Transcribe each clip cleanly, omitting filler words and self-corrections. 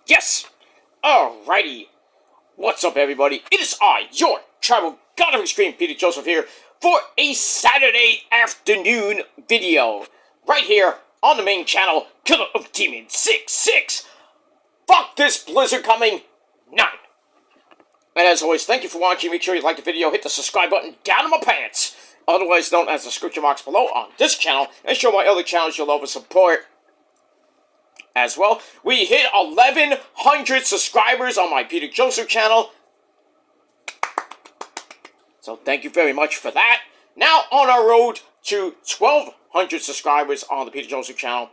Yes! Alrighty. What's up, everybody? It is I, your tribal god of extreme, Peter Joseph here, for a Saturday afternoon video. Right here on the main channel, Killer of Demons 66. Fuck this blizzard coming 9. And as always, thank you for watching. Make sure you like the video, hit the subscribe button down in my pants, otherwise known as the description box below on this channel, and show my other channels your love and support. As well, we hit 1,100 subscribers on my Peter Joseph channel. So thank you very much for that. Now on our road to 1,200 subscribers on the Peter Joseph channel.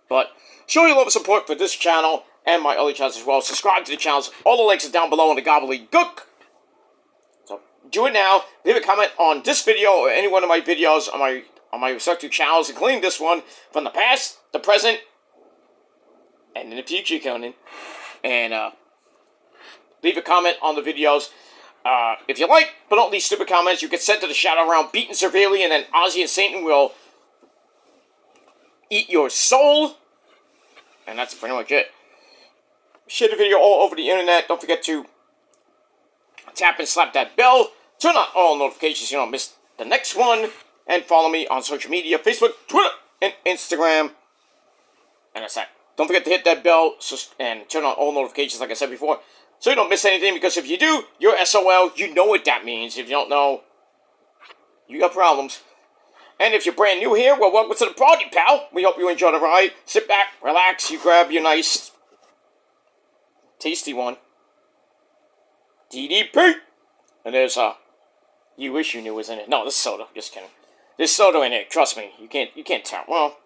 But show your love and support for this channel and my other channels as well. Subscribe to the channels. All the links are down below in the gobbledygook. So do it now. Leave a comment on this video or any one of my videos on my respective channels, including this one, from the past, the present, and in the future, Conan. And leave a comment on the videos. If you like, but don't leave stupid comments, you get sent to the shadow realm, beaten severely, and then Ozzy and Satan will eat your soul. And that's pretty much it. Share the video all over the internet. Don't forget to tap and slap that bell. Turn on all notifications so you don't miss the next one. And follow me on social media, Facebook, Twitter, and Instagram. And that's that. Don't forget to hit that bell and turn on all notifications, like I said before, so you don't miss anything, because if you do, you're SOL. You know what that means. If you don't know, you got problems. And if you're brand new here, well, welcome to the party, pal. We hope you enjoy the ride. Sit back, relax, you grab your nice, tasty one. DDP. And there's, you wish you knew was in it. No, this is soda. Just kidding. There's soda in it. Trust me. You can't tell. Well,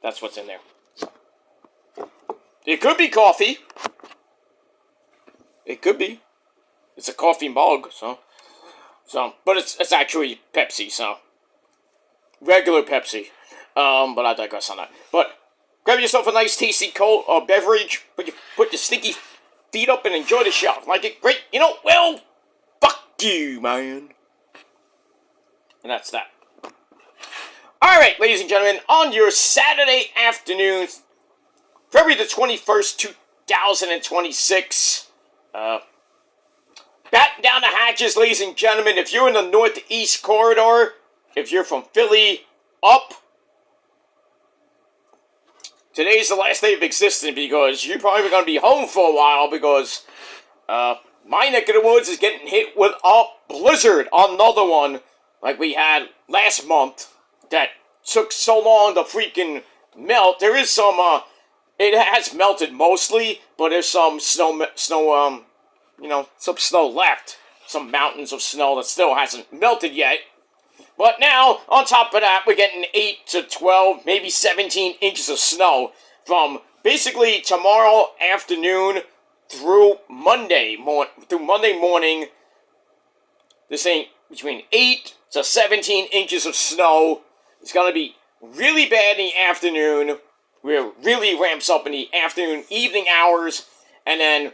that's what's in there. It could be coffee. It could be. It's a coffee mug, so. But it's actually Pepsi, so. Regular Pepsi. But I digress on that. But grab yourself a nice tasty cold beverage. Put your stinky feet up and enjoy the show. Like it great, you know? Well, fuck you, man. And that's that. Alright, ladies and gentlemen, on your Saturday afternoon, February the 21st, 2026, batten down the hatches, ladies and gentlemen. If you're in the northeast corridor, if you're from Philly up, today's the last day of existence, because you're probably going to be home for a while, because my neck of the woods is getting hit with a blizzard, another one, like we had last month, that took so long to freaking melt. There is some, it has melted mostly, but there's some snow, you know, some snow left. Some mountains of snow that still hasn't melted yet. But now, on top of that, we're getting 8 to 12, maybe 17 inches of snow from basically tomorrow afternoon through Monday morning. This ain't between 8 to 17 inches of snow. It's going to be really bad in the afternoon, where it really ramps up in the afternoon, evening hours, and then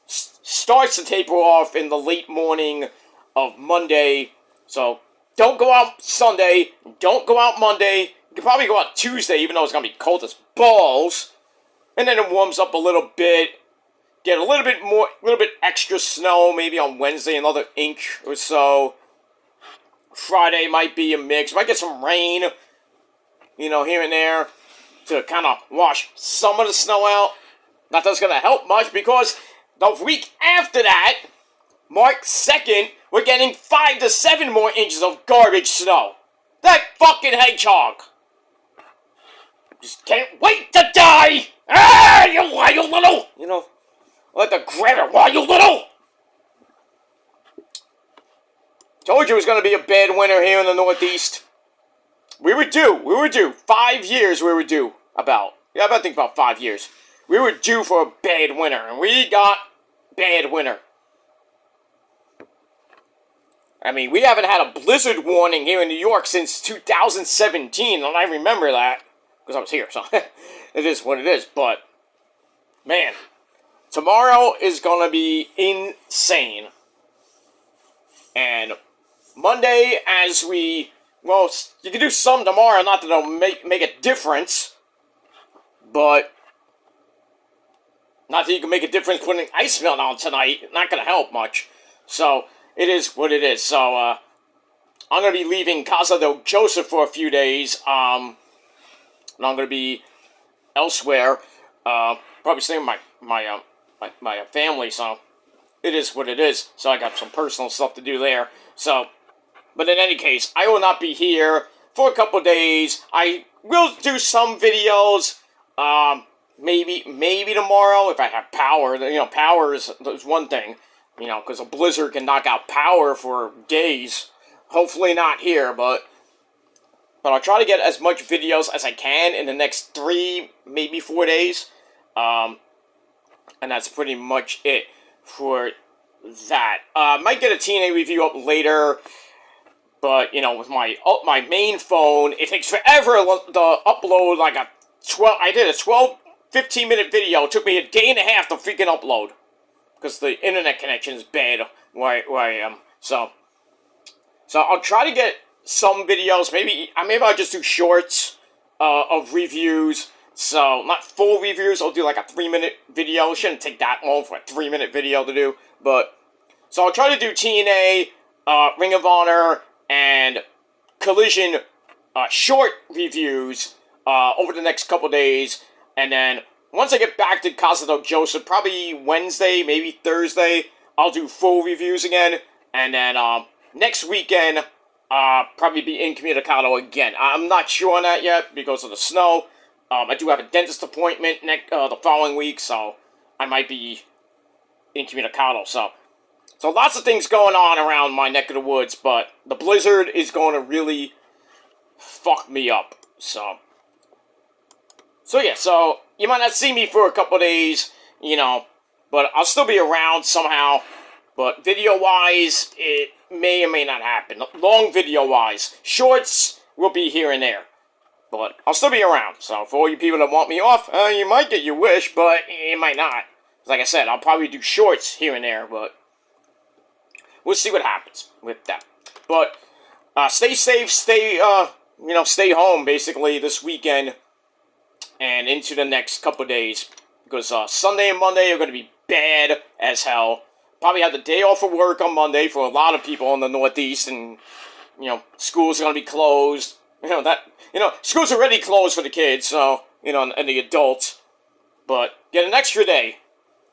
starts to taper off in the late morning of Monday. So don't go out Sunday, don't go out Monday. You can probably go out Tuesday, even though it's going to be cold as balls. And then it warms up a little bit. Get a little bit extra snow, maybe on Wednesday, another inch or so. Friday might be a mix. Might get some rain, you know, here and there to kind of wash some of the snow out. Not that's going to help much, because the week after that, March 2nd, we're getting 5 to 7 more inches of garbage snow. That fucking hedgehog. Just can't wait to die. Ah, you little. You know, let the grab it while you little. Told you it was going to be a bad winter here in the Northeast. We were due. 5 years we were due. I think about 5 years. We were due for a bad winter, and we got bad winter. I mean, we haven't had a blizzard warning here in New York since 2017, and I remember that, because I was here, so it is what it is. But, man, tomorrow is going to be insane. And Monday, well, you can do some tomorrow, not that it'll make a difference, but Not that you can make a difference putting ice melt on tonight. Not going to help much. So, it is what it is. So, I'm going to be leaving Casa del Joseph for a few days. And I'm going to be elsewhere. Probably staying with my family. So, it is what it is. So, I got some personal stuff to do there. So, but in any case, I will not be here for a couple days. I will do some videos. Maybe tomorrow if I have power. You know, power is one thing. You know, because a blizzard can knock out power for days. Hopefully not here, but I'll try to get as much videos as I can in the next 3, maybe 4 days. And that's pretty much it for that. Might get a TNA review up later, but, you know, with my main phone, it takes forever to upload like a 15-minute video. It took me a day and a half to freaking upload. Because the internet connection is bad where I am. So I'll try to get some videos. Maybe I'll just do shorts of reviews. So, not full reviews. I'll do like a 3-minute video. It shouldn't take that long for a 3-minute video to do. But, so I'll try to do TNA, Ring of Honor, and Collision short reviews over the next couple days. And then, once I get back to Casa del Joseph, probably Wednesday, maybe Thursday, I'll do full reviews again. And then, next weekend, probably be incommunicado again. I'm not sure on that yet because of the snow. I do have a dentist appointment the following week, so I might be incommunicado. So lots of things going on around my neck of the woods, but the blizzard is going to really fuck me up. So yeah, so you might not see me for a couple days, you know, but I'll still be around somehow. But video-wise, it may or may not happen. Long video-wise. Shorts will be here and there. But I'll still be around. So for all you people that want me off, you might get your wish, but you might not. Like I said, I'll probably do shorts here and there, but we'll see what happens with that. But stay safe, stay home, basically, this weekend and into the next couple days. Because Sunday and Monday are going to be bad as hell. Probably have the day off of work on Monday for a lot of people in the Northeast, and, you know, schools are going to be closed. School's already closed for the kids, so, you know, and the adults. But get an extra day.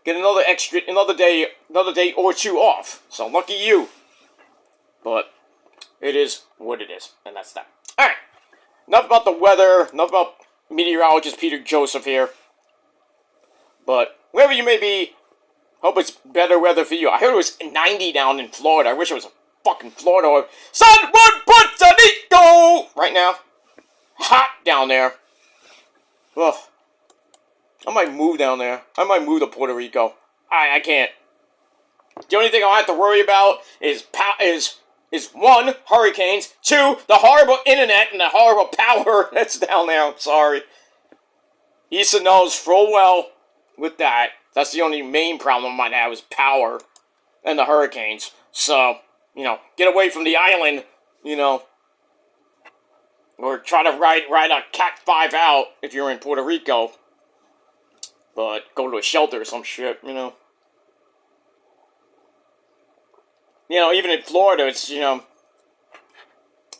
Get another day or two off. So lucky you. But it is what it is, and that's that. Alright, enough about the weather, enough about meteorologist Peter Joseph here. But wherever you may be, hope it's better weather for you. I heard it was 90 down in Florida. I wish it was fucking Florida or Sunwood, Puerto Rico right now. Hot down there. Ugh. I might move down there. I might move to Puerto Rico. I can't. The only thing I'll have to worry about is 1, hurricanes, 2, the horrible internet and the horrible power that's down there. I'm sorry. Issa knows full well with that. That's the only main problem I might have is power and the hurricanes. So, you know, get away from the island, you know. Or try to ride a Cat 5 out if you're in Puerto Rico. But go to a shelter or some shit, you know. You know, even in Florida, it's, you know,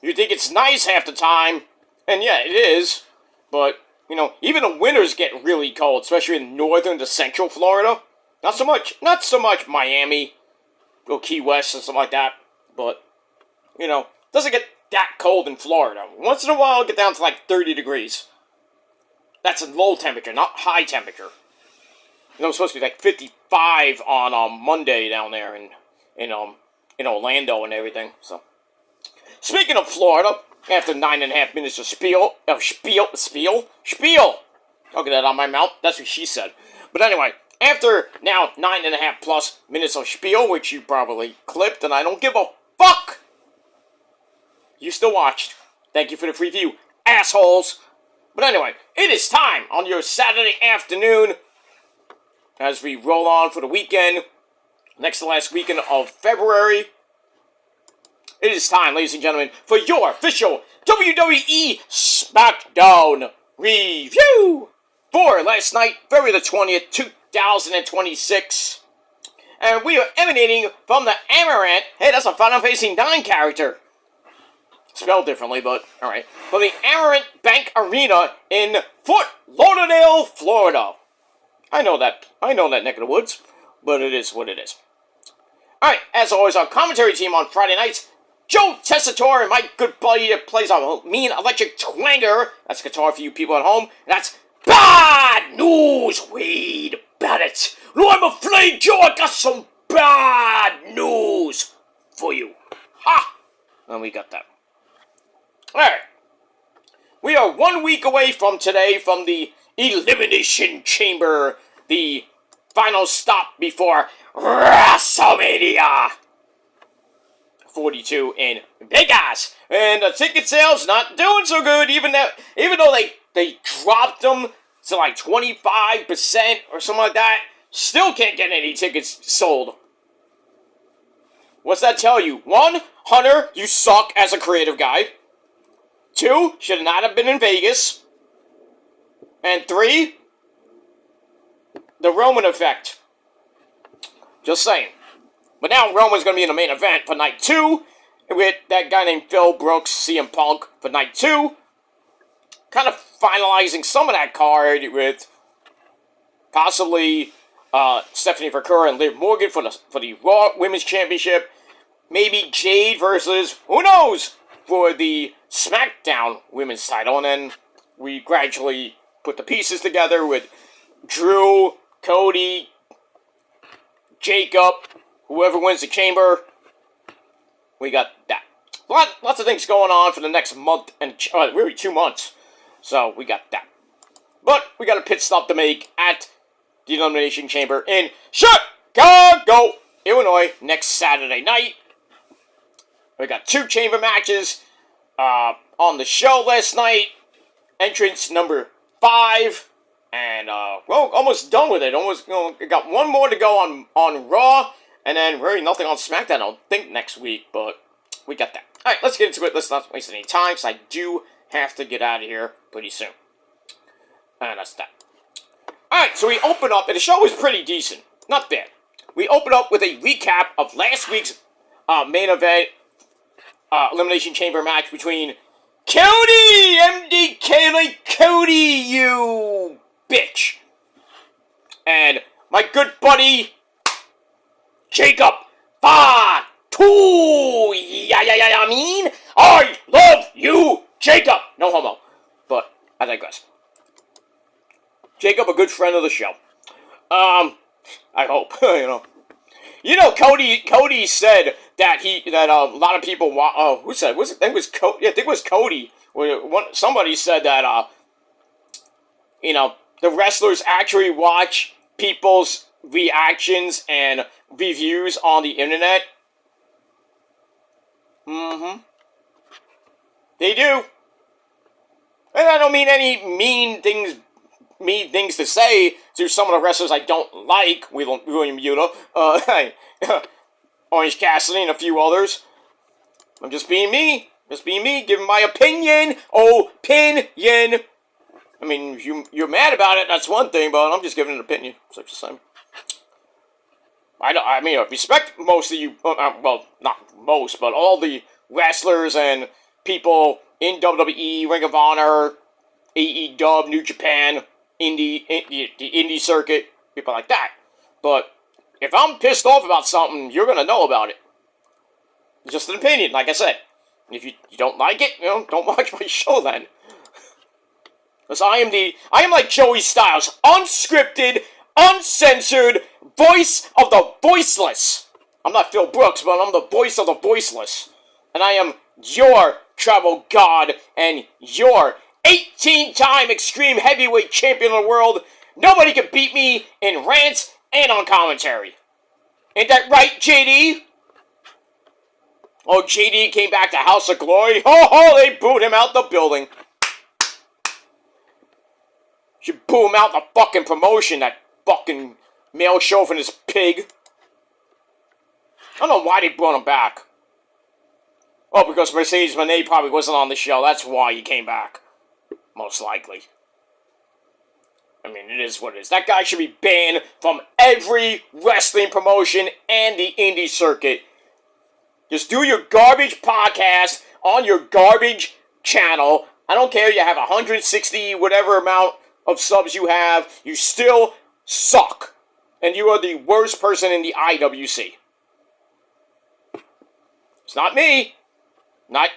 you think it's nice half the time. And yeah, it is. But, you know, even the winters get really cold, especially in northern to central Florida. Not so much Miami or Key West or something like that. But, you know, it doesn't get that cold in Florida. Once in a while, it'll get down to like 30 degrees. That's a low temperature, not high temperature. You know, it's supposed to be like 55 on Monday down there in Orlando and everything. So, speaking of Florida, after 9.5 minutes of spiel. I'll get that on my mouth. That's what she said. But anyway, after now 9.5 plus minutes of spiel, which you probably clipped, and I don't give a fuck. You still watched. Thank you for the free view, assholes. But anyway, it is time on your Saturday afternoon as we roll on for the weekend, next to last weekend of February. It is time, ladies and gentlemen, for your official WWE Smackdown review for last night, February the 20th, 2026. And we are emanating from the Amaranth. Hey, that's a Final Fantasy 9 character. Spelled differently, but alright. From the Amaranth Bank Arena in Fort Lauderdale, Florida. I know that neck of the woods, but it is what it is. Alright, as always, our commentary team on Friday nights, Joe Tessitore and my good buddy that plays a mean electric twanger. That's guitar for you people at home. And that's Bad News Wade Bennett. No, I'm afraid, Joe, I got some bad news for you. Ha! And we got that. Alright. We are 1 week away from today from the Elimination Chamber, the final stop before WrestleMania 42 in Vegas. And the ticket sales not doing so good, even though they dropped them to like 25% or something like that. Still can't get any tickets sold. What's that tell you? 1, Hunter, you suck as a creative guy. 2, should not have been in Vegas. And 3, the Roman effect. Just saying. But now Roman's going to be in the main event for night 2 with that guy named Phil Brooks, CM Punk, for night 2. Kind of finalizing some of that card with possibly Stephanie Vercurra and Liv Morgan for the Raw Women's Championship. Maybe Jade versus, who knows, for the Smackdown Women's title. And then we gradually put the pieces together with Drew, Cody, Jacob, whoever wins the chamber. We got that. Lots of things going on for the next month and really 2 months. So we got that. But we got a pit stop to make at the Elimination Chamber in Chicago, Illinois, next Saturday night. We got 2 chamber matches on the show last night. Entrance number 5. And, well, almost done with it. Almost, got 1 more to go on Raw. And then really nothing on SmackDown, I don't think, next week. But we got that. Alright, let's get into it. Let's not waste any time, because I do have to get out of here pretty soon. And that's that. Alright, so we open up, and the show was pretty decent. Not bad. We open up with a recap of last week's main event Elimination Chamber match between Cody! MDK like Cody, you bitch! And my good buddy, Jacob Fatu! I mean, I love you, Jacob! No homo. But, I digress. Jacob, a good friend of the show. I hope, You know, Cody said that a lot of people want. Who said? I think it was Cody. Yeah, I think it was Cody. Somebody said that the wrestlers actually watch people's reactions and reviews on the internet. Mm-hmm. They do. And I don't mean any mean things to say to some of the wrestlers I don't like, William Yuta, Orange Cassidy, and a few others. I'm just being me, giving my opinion. Opinion. I mean, if you're mad about it, that's one thing, but I'm just giving an opinion. Such the same. I respect most of you, well, not most, but all the wrestlers and people in WWE, Ring of Honor, AEW, New Japan, the indie circuit, people like that. But if I'm pissed off about something, you're going to know about it. It's just an opinion, like I said. If you don't like it, don't watch my show then. Because I am like Joey Styles, unscripted, uncensored, voice of the voiceless. I'm not Phil Brooks, but I'm the voice of the voiceless. And I am your travel god and your 18-time Extreme Heavyweight Champion of the world. Nobody can beat me in rants and on commentary. Ain't that right, JD? Oh, JD came back to House of Glory. Oh, they booed him out the building. Should boo him out the fucking promotion, that fucking male chauvinist pig. I don't know why they brought him back. Oh, because Mercedes Moné probably wasn't on the show. That's why he came back. Most likely. I mean, it is what it is. That guy should be banned from every wrestling promotion and the indie circuit. Just do your garbage podcast on your garbage channel. I don't care, you have 160, whatever amount of subs you have, you still suck. And you are the worst person in the IWC. It's not me. Not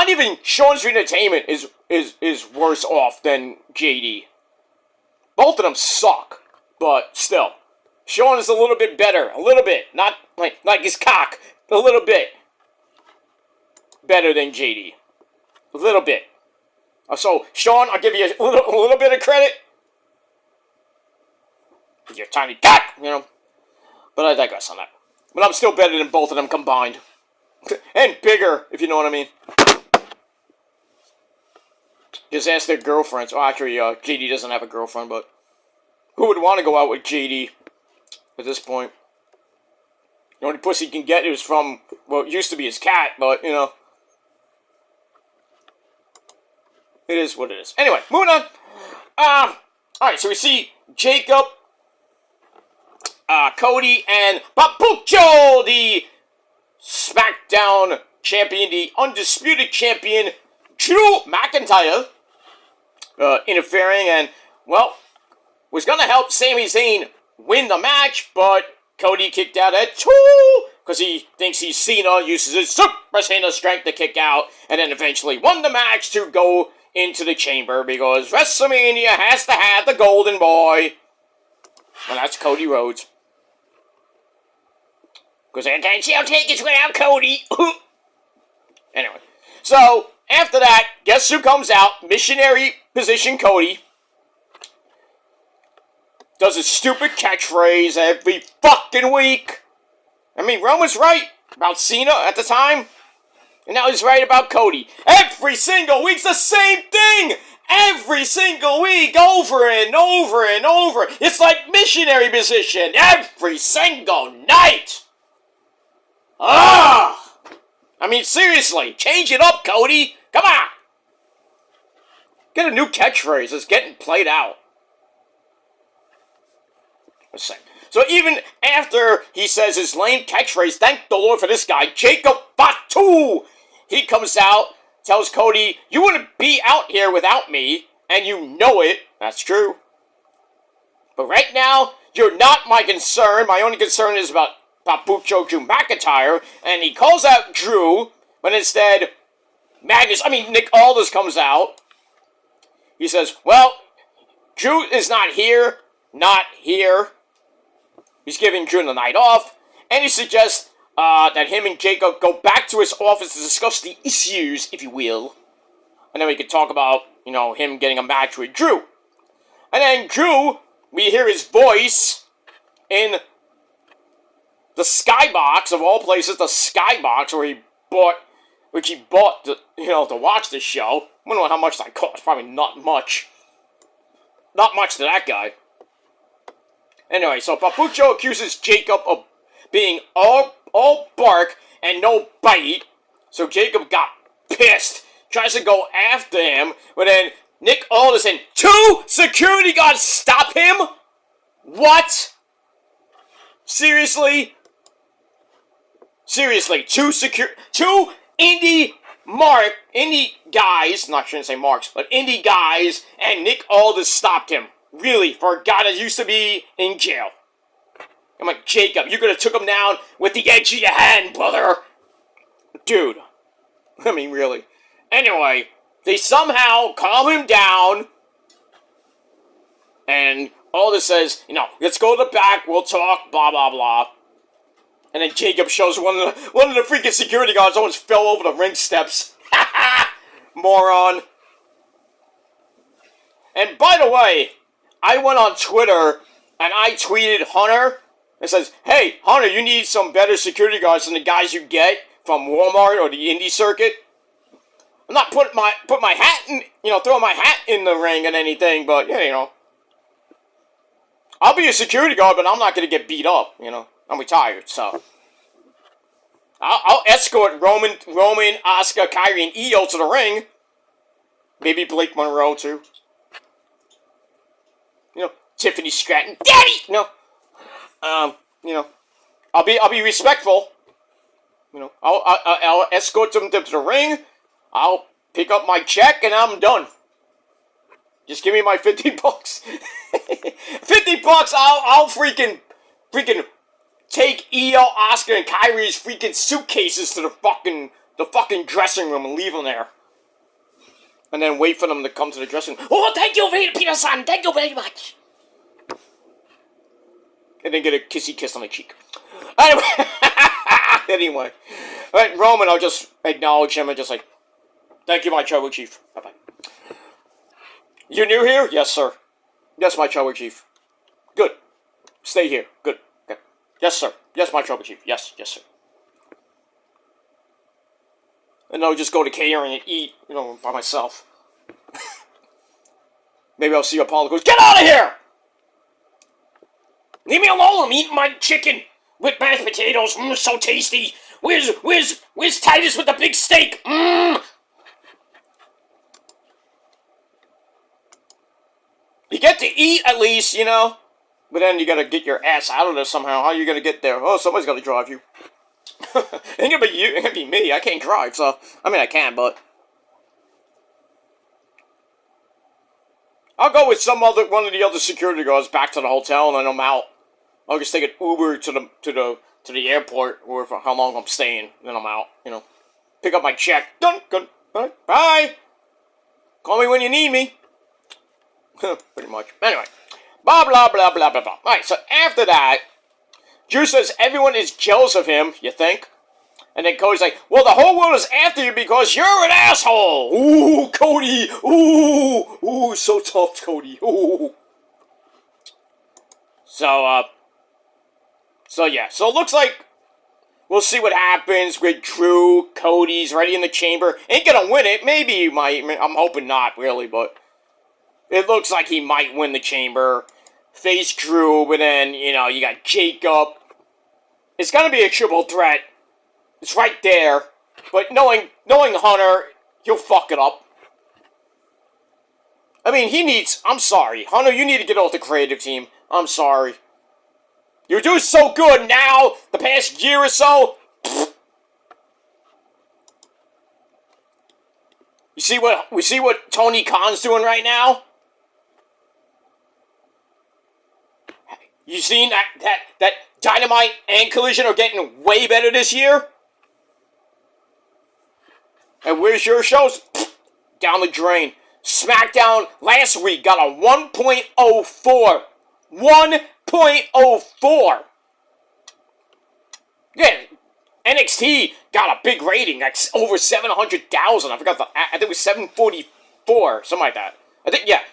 even Sean's Entertainment is worse off than JD. Both of them suck, but still. Sean is a little bit better. A little bit. Not like his cock. A little bit better than JD. A little bit. So, Sean, I'll give you a little bit of credit. Your tiny cock, you know. But I digress on that. But I'm still better than both of them combined. And bigger, if you know what I mean. Just ask their girlfriends. Oh, actually, JD doesn't have a girlfriend, but who would want to go out with JD at this point? The only pussy he can get is from, well, it used to be his cat, but, you know. It is what it is. Anyway, moving on. Alright, so we see Jacob, Cody, and Papucho, the Smackdown champion, the undisputed champion, Drew McIntyre, interfering and, well, was going to help Sami Zayn win the match, but Cody kicked out at 2 because he thinks he's Cena, uses his Super Cena strength to kick out, and then eventually won the match to go into the chamber because WrestleMania has to have the golden boy. And that's Cody Rhodes. Because I can't see how take it without Cody. Anyway, so after that, guess who comes out? Missionary position Cody. Does a stupid catchphrase every fucking week. I mean, Ron was right about Cena at the time. And now he's right about Cody. Every single week's the same thing! Every single week, over and over and over. It's like missionary position every single night! Ah! I mean, seriously, change it up, Cody! Come on! Get a new catchphrase. It's getting played out. So even after he says his lame catchphrase, thank the Lord for this guy, Jacob Fatu, he comes out, tells Cody, you wouldn't be out here without me, and you know it. That's true. But right now, you're not my concern. My only concern is about Papucho Drew McIntyre, and he calls out Drew, but instead, Nick Aldis comes out. He says, well, Drew is not here. He's giving Drew the night off, and he suggests that him and Jacob go back to his office to discuss the issues, if you will. And then we could talk about, him getting a match with Drew. And then Drew, we hear his voice in the Skybox, of all places, the Skybox, which he bought to watch the show. I don't know how much that cost, probably not much. Not much to that guy. Anyway, so Papucho accuses Jacob of being all bark and no bite. So Jacob got pissed, tries to go after him, but then Nick Aldis and 2 security guards stop him? What? Seriously? 2 indie guys, shouldn't say marks, but indie guys, and Nick Aldis stopped him. Really, for a guy that used to be in jail. I'm like, Jacob, you could have took him down with the edge of your hand, brother. Dude. I mean, really. Anyway, they somehow calm him down. And Aldis says, let's go to the back, we'll talk, blah, blah, blah. And then Jacob shows one of the freaking security guards almost fell over the ring steps. Moron. And by the way, I went on Twitter and I tweeted Hunter. It says, hey, Hunter, you need some better security guards than the guys you get from Walmart or the indie circuit. I'm not putting my hat in, throwing my hat in the ring and anything, but, I'll be a security guard, but I'm not going to get beat up, I'm retired, so. I'll escort Roman, Asuka, Kyrie, and Io to the ring. Maybe Blake Monroe, too. Tiffany Stratton, Daddy. No, you know, I'll be respectful. You know, I'll escort them to the ring. I'll pick up my check and I'm done. Just give me my $50. $50. I'll freaking take EO, Oscar, and Kyrie's freaking suitcases to the fucking dressing room and leave them there. And then wait for them to come to the dressing room. Oh, thank you, Peter-san. Thank you very much. And then get a kissy kiss on the cheek. Anyway. Alright, Roman, I'll just acknowledge him and just like, thank you, my tribal chief. Bye-bye. You new here? Yes, sir. Yes, my tribal chief. Good. Stay here. Good. Okay. Yes, sir. Yes, my tribal chief. Yes, sir. And I'll just go to catering and eat, by myself. Maybe I'll see Apollo goes, get out of here! Leave me alone, I'm eating my chicken with mashed potatoes, so tasty. Where's Titus with the big steak? You get to eat at least, but then you gotta get your ass out of there somehow. How are you gonna get there? Oh, somebody's gotta drive you. It ain't gonna be you, it ain't gonna be me. I can't drive, so, I can, but I'll go with one of the other security guards back to the hotel, and then I'm out. I'll just take an Uber to the airport, or for how long I'm staying, then I'm out, Pick up my check. Done. Good. Bye. Call me when you need me. Pretty much. Anyway. Blah, blah, blah, blah, blah, blah. Alright, so after that, Drew says everyone is jealous of him, you think? And then Cody's like, well, the whole world is after you because you're an asshole! Ooh, Cody! Ooh, so tough, Cody. Ooh. So it looks like we'll see what happens with Drew. Cody's ready in the chamber. Ain't gonna win it. Maybe he might. I'm hoping not, really, but it looks like he might win the chamber. Face Drew, but then, you got Jacob. It's gonna be a triple threat. It's right there. But knowing Hunter, he'll fuck it up. I'm sorry. Hunter, you need to get off the creative team. I'm sorry. You do so good now, the past year or so. We see what Tony Khan's doing right now? You seen that Dynamite and Collision are getting way better this year? And where's your shows? Down the drain. Smackdown last week got a 1.04. 1.04. Yeah, NXT got a big rating, like over 700,000. I think it was 744, something like that.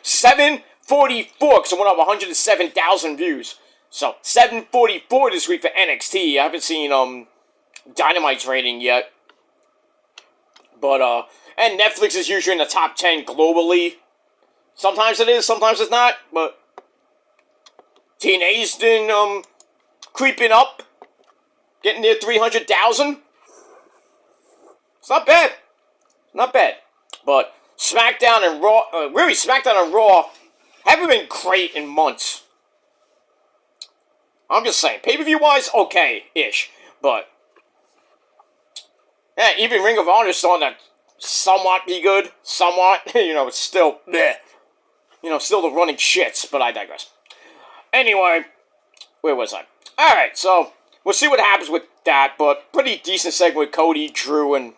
744, because it went up 107,000 views. So, 744 this week for NXT. I haven't seen Dynamite's rating yet. But, and Netflix is usually in the top 10 globally. Sometimes it is, sometimes it's not, but TNA's been, creeping up. Getting near 300,000. It's not bad. Not bad. But SmackDown and Raw, SmackDown and Raw haven't been great in months. I'm just saying, pay-per-view wise, okay-ish. But yeah, even Ring of Honor is starting to somewhat be good. Somewhat. It's still bleh. Still the running shits, but I digress. Anyway, where was I? Alright, so we'll see what happens with that, but pretty decent segment with Cody, Drew, and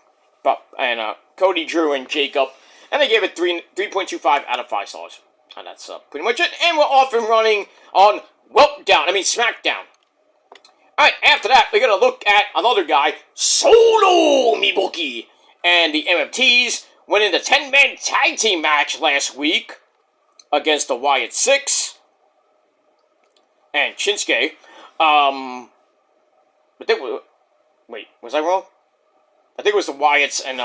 Jacob. And they gave it 3.25 out of 5 stars. And that's pretty much it. And we're off and running on SmackDown. Alright, after that, we're going to look at another guy, Solo Mibuki. And the MFTs went in the 10-man tag team match last week against the Wyatt Six and Shinsuke. But wait, was I wrong? I think it was the Wyatts and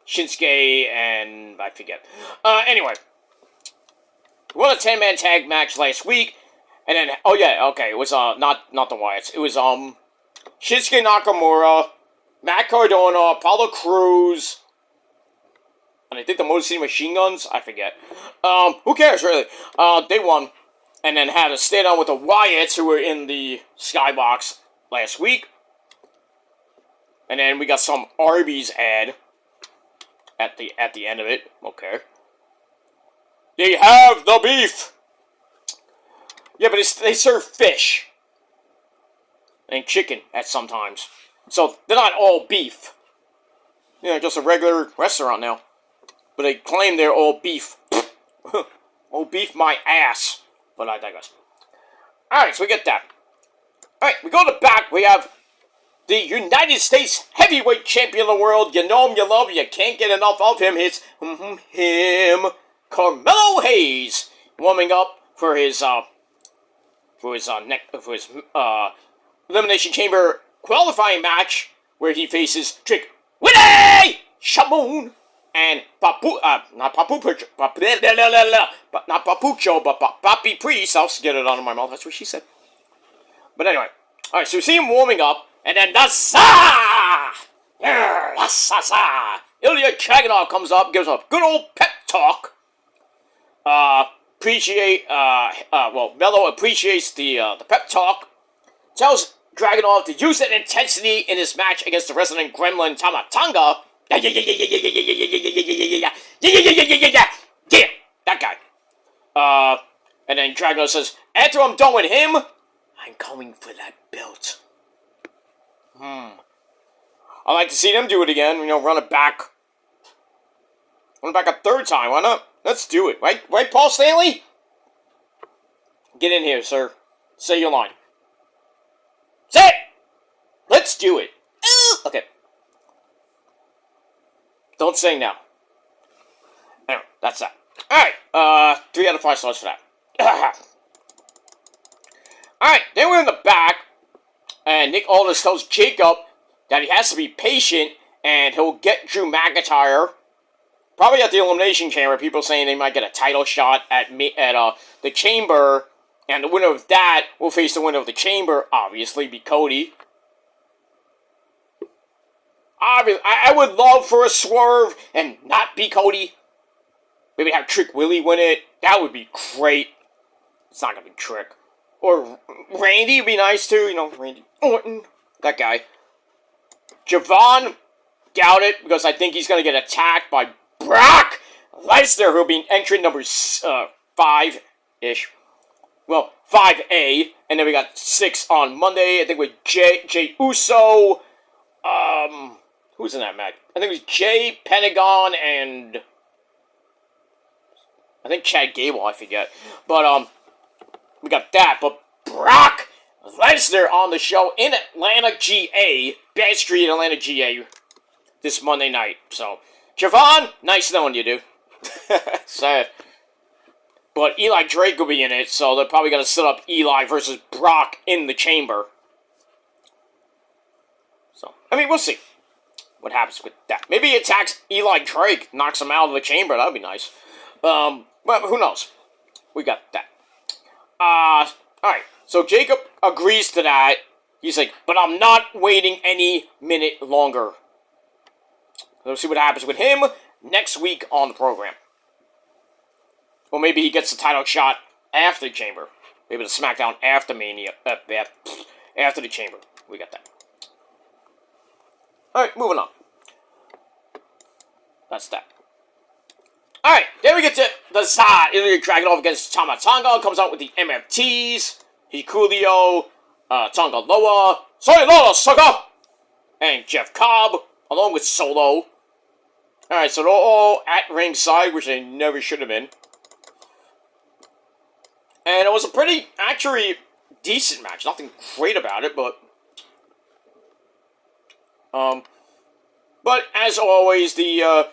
Shinsuke and I forget. Anyway, we won a 10-man tag match last week, and then it was not the Wyatts. It was Shinsuke Nakamura, Matt Cardona, Apollo Crews, And I think the Motor City Machine Guns, I forget. Who cares, really? They won. And then had a stand-on with the Wyatts, who were in the Skybox last week. And then we got some Arby's ad at the end of it. Okay. They have the beef! Yeah, but they serve fish. And chicken at sometimes. So, they're not all beef. Yeah, just a regular restaurant now. But they claim they're all beef. All beef my ass. But I digress. Alright, so we get that. Alright, we go to the back. We have the United States Heavyweight Champion of the World. You know him, you love him, you can't get enough of him. It's him, Carmelo Hayes, warming up for his Elimination Chamber qualifying match where he faces Trick Willie Shamoon and not Papucho, but Papi Priest. I'll get it out of my mouth. That's what she said. But anyway, all right. So we see him warming up, and then Ilya Dragunov comes up, gives a good old pep talk. Melo appreciates the pep talk. Tells Dragunov to use that intensity in his match against the resident gremlin Tama Tonga. Yeah, that guy. And then Dragunov says, after I'm done with him, I'm coming for that belt. I'd like to see them do it again, run it back. Run it back a third time, why not? Let's do it, right, Paul Stanley? Get in here, sir. Say your line. Say it! Let's do it. Okay. Don't sing now. Anyway, that's that. Alright, 3 out of 5 stars for that. Alright, then we're in the back, and Nick Aldis tells Jacob that he has to be patient, and he'll get Drew McIntyre, probably at the Elimination Chamber. People saying they might get a title shot at the Chamber, and the winner of that will face the winner of the Chamber, obviously, be Cody. I would love for a swerve and not be Cody. Maybe have Trick Willie win it. That would be great. It's not going to be Trick. Or Randy would be nice too. Randy Orton. That guy. Javon, doubt it. Because I think he's going to get attacked by Brock Lesnar, who'll be entry number 5-ish. Well, 5A. And then we got 6 on Monday. I think with Jay Uso. Who's in that match? I think it was Jay, Pentagon, and I think Chad Gable, I forget. But, we got that. But Brock Lesnar on the show in Atlanta, GA. Bad Street, Atlanta, GA. This Monday night. So, Javon, nice knowing you, dude. So, but Eli Drake will be in it, so they're probably going to set up Eli versus Brock in the Chamber. So, I mean, we'll see what happens with that. Maybe he attacks Eli Drake, knocks him out of the Chamber. That would be nice. But who knows? We got that. Alright. So Jacob agrees to that. He's like, but I'm not waiting any minute longer. Let's see what happens with him next week on the program. Or maybe he gets the title shot after the Chamber. Maybe the Smackdown after Mania. After the Chamber. We got that. Alright, moving on. That's that. Alright, then we get to the Zod. Ilya Dragunov against Tama Tonga. Comes out with the MFTs. Hikuleo, Tonga Loa, Sayonara Sucker, and Jeff Cobb, along with Solo. Alright, so they're all at ringside, which they never should have been. And it was a pretty, actually, decent match. Nothing great about it, but as always, the,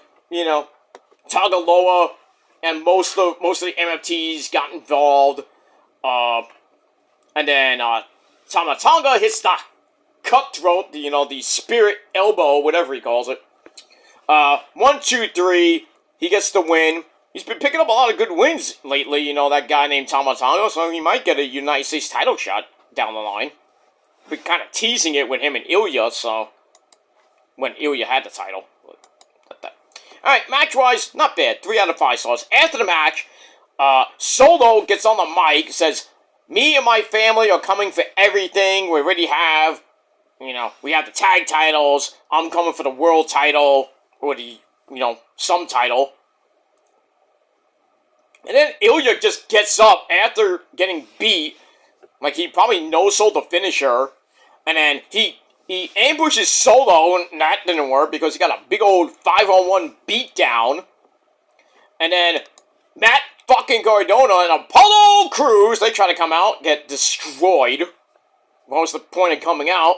Tonga Loa and most of the MFTs got involved. And then, Tama Tonga hits the cutthroat, the spirit elbow, whatever he calls it. 1, 2, 3, he gets the win. He's been picking up a lot of good wins lately, that guy named Tama Tonga, so he might get a United States title shot down the line. We're kind of teasing it with him and Ilya, so when Ilya had the title. Alright, match-wise, not bad. 3 out of 5 stars. After the match, Solo gets on the mic, says, me and my family are coming for everything. We already have, we have the tag titles. I'm coming for the world title, or the, some title. And then Ilya just gets up after getting beat, like he probably no-sold the finisher, and then he ambushes Solo, and that didn't work because he got a big old 5-on-1 beatdown. And then Matt fucking Cardona and Apollo Crews, they try to come out, get destroyed. What was the point of coming out?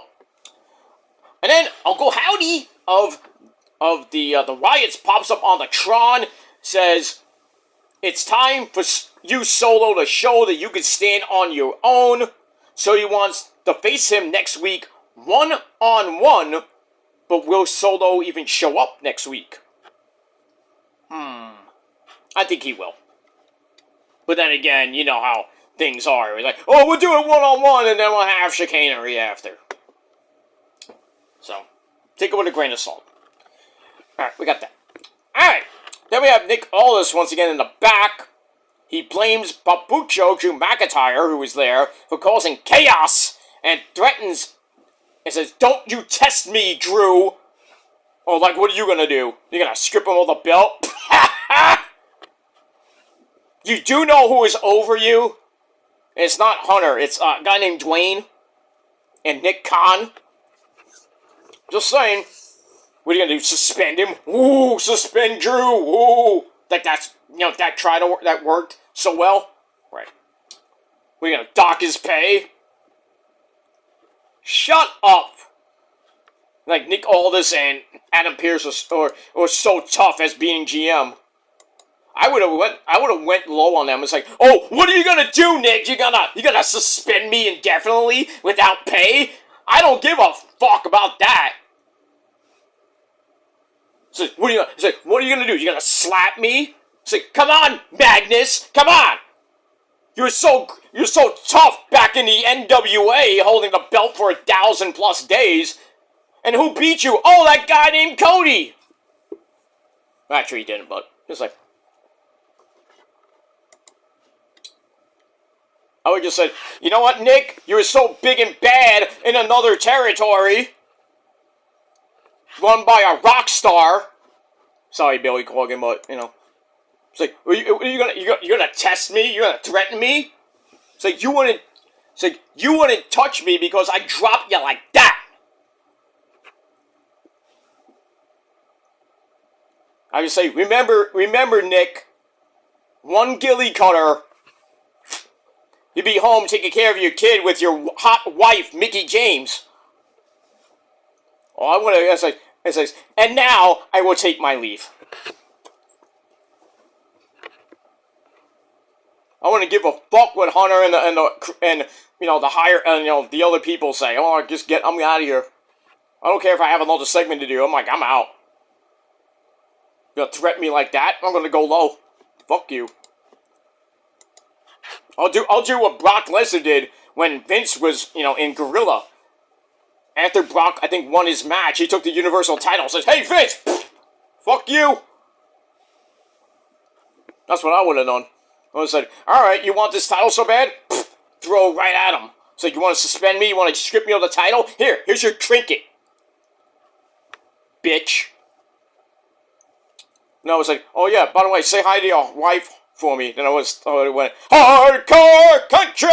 And then Uncle Howdy of the Riots pops up on the Tron, says, it's time for you, Solo, to show that you can stand on your own. So he wants to face him next week, 1-on-1, but will Solo even show up next week? I think he will. But then again, you know how things are. It's like, oh, we'll do it 1-on-1, and then we'll have chicanery after. So, take it with a grain of salt. Alright, we got that. Alright, then we have Nick Aldis once again in the back. He blames Papucho Drew McIntyre, who was there, for causing chaos, and threatens and says, don't you test me, Drew! Oh, like, what are you gonna do? You're gonna strip him of the belt? You do know who is over you? It's not Hunter, it's a guy named Dwayne. And Nick Khan. Just saying. What are you gonna do, suspend him? Ooh, suspend Drew! Ooh! That worked so well? Right. What are you gonna dock his pay? Shut up! Like Nick Aldis and Adam Pearce are so tough as being GM. I would have went low on them. It's like, oh, what are you gonna do, Nick? You gonna suspend me indefinitely without pay? I don't give a fuck about that. It's like, what are you gonna do? You gonna slap me? It's like, come on, Magnus, come on! You're so tough back in the NWA, holding the belt for 1,000+ days. And who beat you? Oh, that guy named Cody. Actually, he didn't, but it's like, I would just say, you know what, Nick? You were so big and bad in another territory, run by a rock star. Sorry, Billy Corgan, but it's like, you gonna test me? You're gonna threaten me? It's like you wouldn't touch me because I dropped you like that. I would say, remember, Nick. One gilly cutter. You'd be home taking care of your kid with your hot wife, Mickey James. Oh, it's like, and now I will take my leave. I want to give a fuck what Hunter and the other people say. Oh, I'm out of here. I don't care if I have another segment to do. I'm out. You're gonna threaten me like that? I'm gonna go low. Fuck you. I'll do what Brock Lesnar did when Vince was, in Gorilla. After Brock, I think, won his match, he took the Universal title and says, hey, Vince! Fuck you! That's what I would have done. I would have said, alright, you want this title so bad? Throw it right at him. So you want to suspend me? You want to strip me of the title? Here's your trinket. Bitch. No, it's like, oh yeah, by the way, say hi to your wife for me. Then I went, hardcore country!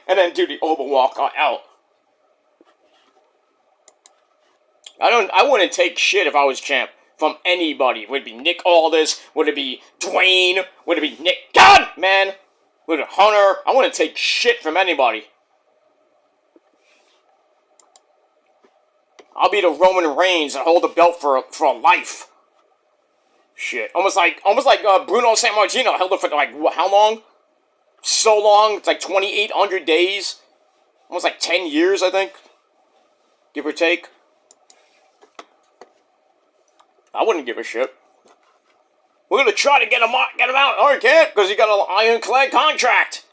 And then do the overwalk out. I wouldn't take shit if I was champ from anybody. Would it be Nick Aldis? Would it be Dwayne? Would it be Nick? God, man! Would it Hunter? I wouldn't take shit from anybody. I'll be the Roman Reigns and hold the belt for life. Shit. Almost like Bruno Sammartino held it for how long? So long. It's like 2,800 days. Almost like 10 years, I think. Give or take. I wouldn't give a shit. We're gonna try to get him out. Oh, I can't, because he got an ironclad contract.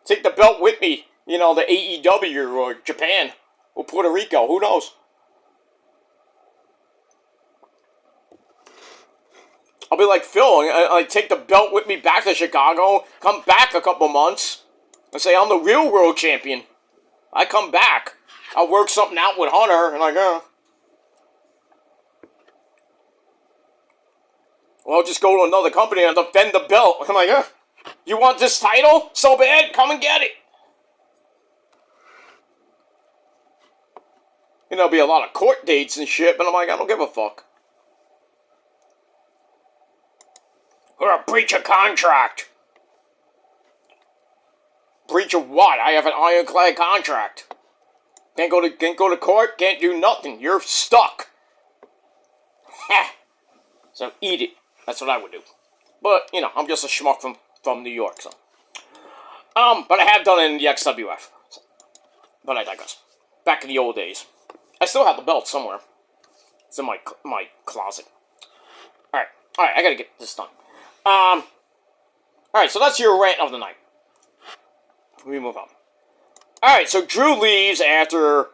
Take the belt with me. The AEW or Japan or Puerto Rico. Who knows? I'll be like Phil, and I take the belt with me back to Chicago, come back a couple months, and say I'm the real world champion. I come back. I'll work something out with Hunter, and like, well, I'll just go to another company and defend the belt. I'm like, you want this title so bad? Come and get it. You know, there'll be a lot of court dates and shit, but I'm like, I don't give a fuck. Or a breach of contract. Breach of what? I have an ironclad contract. Can't go to court, can't do nothing. You're stuck. Ha! So eat it. That's what I would do. But, you know, I'm just a schmuck from New York, so. But I have done it in the XWF. So. But I digress. Back in the old days. I still have the belt somewhere. It's in my closet. Alright, I gotta get this done. Alright, so that's your rant of the night. We move on. Alright, so Drew leaves after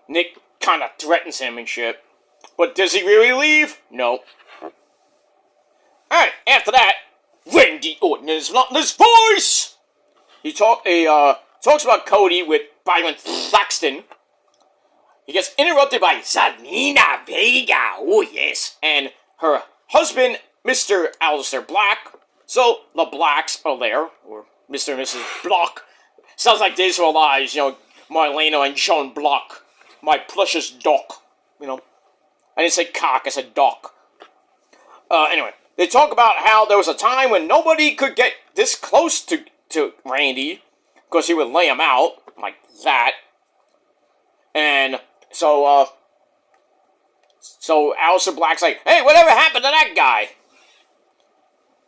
Nick kind of threatens him and shit. But does he really leave? No. Alright, after that, Randy Orton is not in his voice! He talks about Cody with Byron Saxton. He gets interrupted by Zelina Vega, oh yes, and her husband, Mr. Aleister Black. So, the Blacks are there, or Mr. and Mrs. Block. Sounds like Days of Our Lives, you know, Marlena and John Block. My precious doc, you know. I didn't say cock, I said doc. Anyway, they talk about how there was a time when nobody could get this close to Randy, because he would lay him out, like that. And so Aleister Black's like, hey, whatever happened to that guy?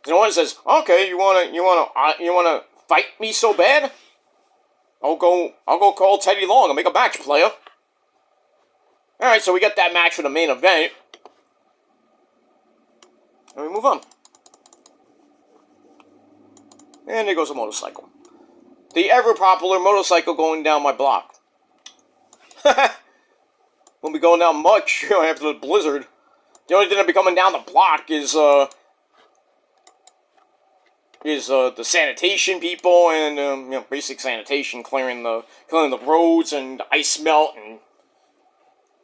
And one says, okay, you wanna fight me so bad? I'll go call Teddy Long and make a match, player. Alright, so we got that match for the main event. And we move on. And there goes a motorcycle. The ever-popular motorcycle going down my block. Won't be going down much, you know, after the blizzard. The only thing that'll be coming down the block is the sanitation people and you know, basic sanitation, clearing the roads and the ice melt and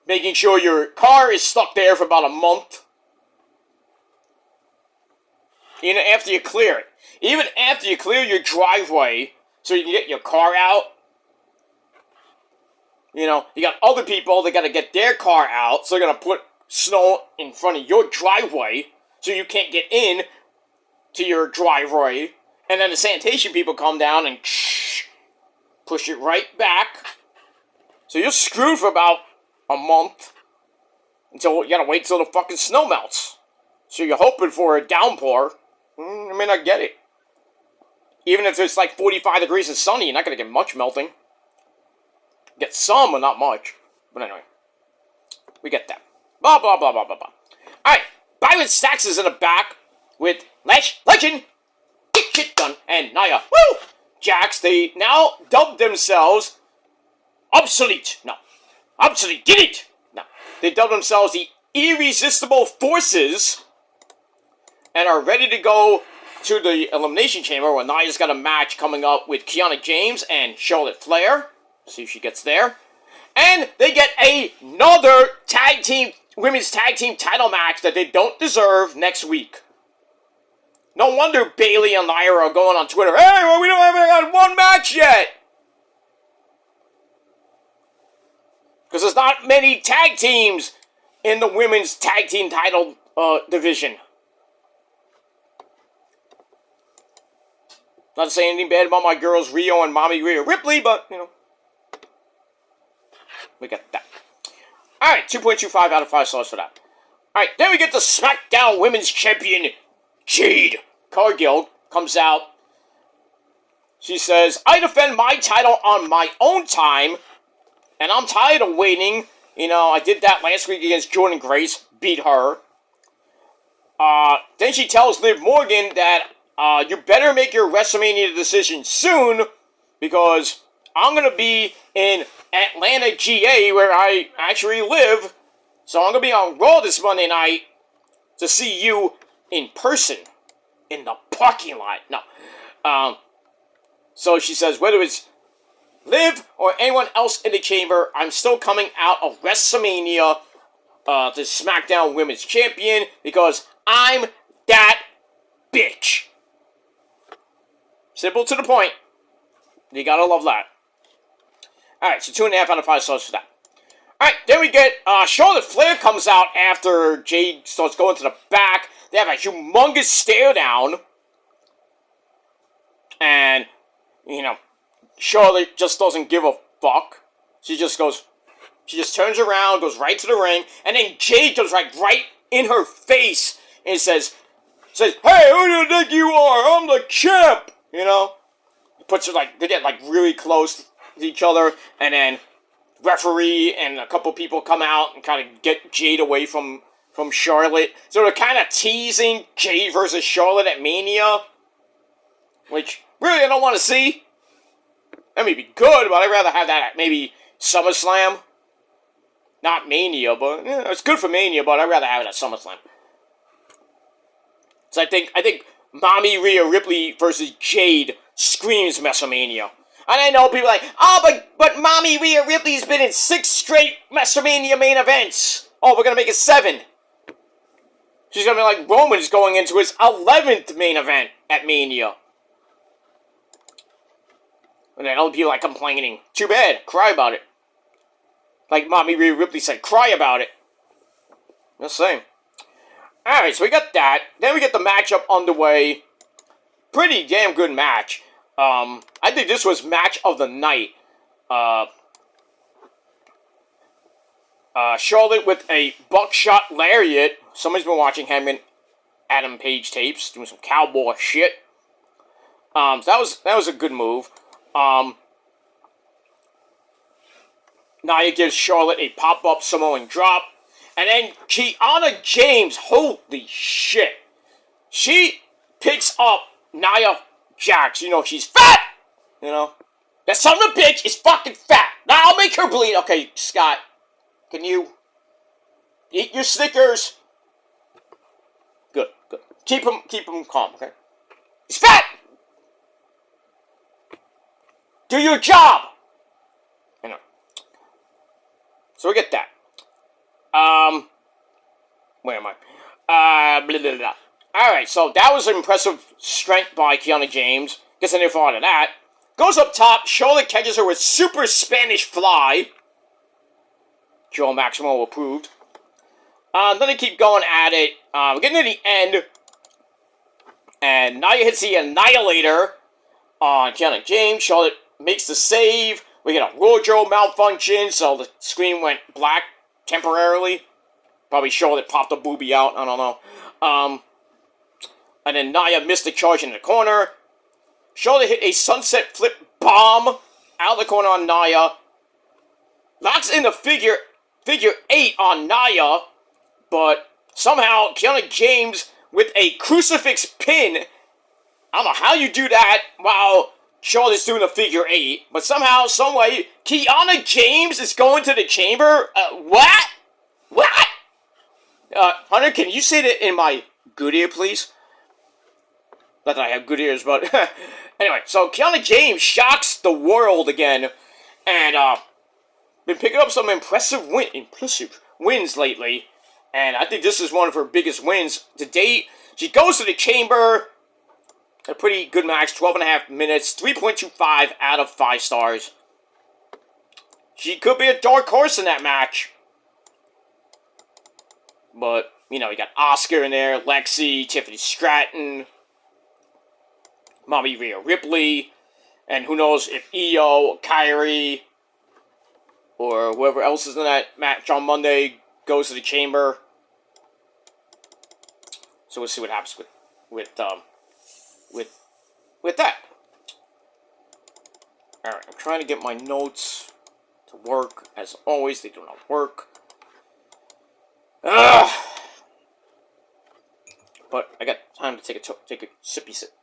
making sure your car is stuck there for about a month. You know, after you clear it. Even after you clear your driveway so you can get your car out. You know, you got other people that got to get their car out, so they're going to put snow in front of your driveway so you can't get in to your driveway. And then the sanitation people come down and push it right back. So you're screwed for about a month until you got to wait till the fucking snow melts. So you're hoping for a downpour. You may not get it. Even if it's like 45 degrees and sunny, you're not going to get much melting. Get some, but not much. But anyway, we get that. Blah, blah, blah, blah, blah, blah. Alright, Byron Saxton is in the back with Legend, Get Shit Done, and Nia. Woo! Jax, they now dub themselves Obsolete. No. Obsolete, get it! No. They dub themselves the Irresistible Forces and are ready to go to the Elimination Chamber where Nia's got a match coming up with Kiana James and Charlotte Flair. See if she gets there. And they get another women's tag team title match that they don't deserve next week. No wonder Bayley and Nia are going on Twitter, hey, well, we don't have had one match yet. Because there's not many tag teams in the women's tag team title division. Not to say anything bad about my girls Rio and Mommy Rhea Ripley, but, you know. We got that. Alright, 2.25 out of 5 stars for that. Alright, then we get the Smackdown Women's Champion, Jade Cargill, comes out. She says, I defend my title on my own time, and I'm tired of waiting. You know, I did that last week against Jordan Grace, beat her. Then she tells Liv Morgan that, you better make your WrestleMania decision soon, because I'm going to be in Atlanta, GA, where I actually live. So I'm going to be on Raw this Monday night. to see you in person in the parking lot. No. So she says, whether it's Liv or anyone else in the chamber, I'm still coming out of WrestleMania to SmackDown Women's Champion because I'm that bitch. Simple to the point. You gotta love that. Alright, so 2.5 out of 5 stars for that. Alright, then we get Charlotte Flair comes out after Jade starts going to the back. They have a humongous stare down. And, you know, Charlotte just doesn't give a fuck. She just turns around, goes right to the ring, and then Jade goes right in her face and says, "Hey, who do you think you are? I'm the champ!" You know? Puts her they get really close to each other, and then referee and a couple people come out and kind of get Jade away from Charlotte. So they're kind of teasing Jade versus Charlotte at Mania, which really I don't want to see. That may be good, but I'd rather have that at maybe SummerSlam. Not Mania, but it's good for Mania, but I'd rather have it at SummerSlam. So I think Mommy Rhea Ripley versus Jade screams WrestleMania. And I know people are like, oh, but Mommy Rhea Ripley's been in 6 straight WrestleMania main events. Oh, we're gonna make it 7. She's gonna be like Roman's going into his 11th main event at Mania. And then other people complaining. Too bad. Cry about it. Like Mommy Rhea Ripley said, cry about it. Just saying. Alright, so we got that. Then we get the matchup underway. Pretty damn good match. I think this was match of the night. Charlotte with a buckshot lariat. Somebody's been watching him and Adam Page tapes, doing some cowboy shit. So that was a good move. Nia gives Charlotte a pop-up Samoan drop. And then Kiana James, holy shit. She picks up Nia Jax. You know, she's fat! You know? That son of a bitch is fucking fat. Now I'll make her bleed. Okay, Scott. Can you eat your Snickers? Good. Keep him calm, okay? He's fat! Do your job! You know. So we get that. Where am I? Blah, blah, blah. Alright, so that was an impressive strength by Kiana James. Guess I never thought of that. Goes up top, Charlotte catches her with super Spanish fly. Joe Maximo approved. Then they keep going at it. We're getting to the end. And Nia hits the Annihilator on Kiana James. Charlotte makes the save. We get a wardrobe malfunction, so the screen went black temporarily. Probably Charlotte popped a boobie out, I don't know. And then Nia missed the charge in the corner. Charlotte hit a sunset flip bomb out of the corner on Nia. Locks in the figure 8 on Nia, but somehow Kiana James with a crucifix pin. I don't know how you do that while Charlotte's doing a figure 8, but somehow, someway, Kiana James is going to the chamber? What? What? Hunter, can you say that in my good ear, please? Not that I have good ears, but... Anyway, so Kiana James shocks the world again, and, been picking up some impressive wins lately, and I think this is one of her biggest wins to date. She goes to the chamber, a pretty good match, 12.5 minutes, 3.25 out of 5 stars. She could be a dark horse in that match. But, you know, you got Asuka in there, Lexi, Tiffany Stratton, Mommy Rhea Ripley, and who knows if Io, Kyrie, or whoever else is in that match on Monday goes to the chamber. So we'll see what happens with that. Alright, I'm trying to get my notes to work. As always, they do not work. Ugh. But I got time to take a sippy sip.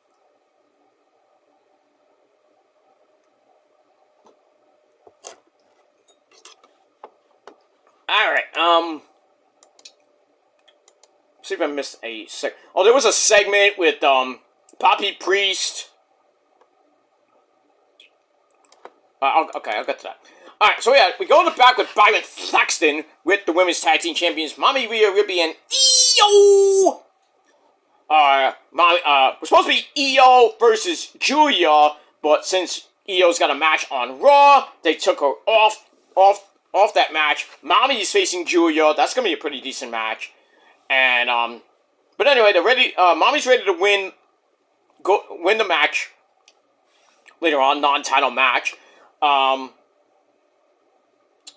Alright, see if I missed a Oh, there was a segment with Poppy Priest. Okay, I'll get to that. Alright, so yeah, we go to the back with Byron Thaxton with the women's tag team champions, Mommy Rhea Ripley and Io. We're supposed to be Io versus Julia, but since Io's got a match on Raw, they took her off that match. Mommy's facing Julia. That's gonna be a pretty decent match. And but anyway, they're ready. Mommy's ready to win the match later on, non-title match.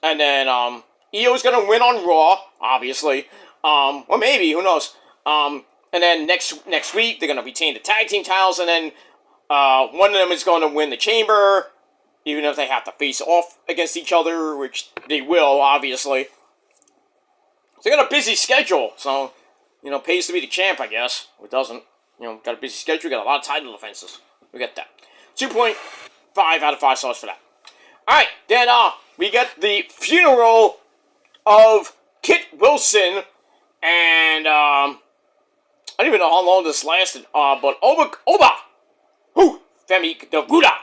And then Io's gonna win on Raw, obviously. Or maybe, who knows? And then next week they're gonna retain the tag team titles, and then one of them is going to win the Chamber, even if they have to face off against each other, which they will, obviously. So they got a busy schedule, so pays to be the champ, I guess. Or it doesn't. Got a busy schedule, got a lot of title defenses. We get that. 2.5 out of 5 stars for that. Alright, then we get the funeral of Kit Wilson, and I don't even know how long this lasted, but Oba, who, Femi, the Buddha,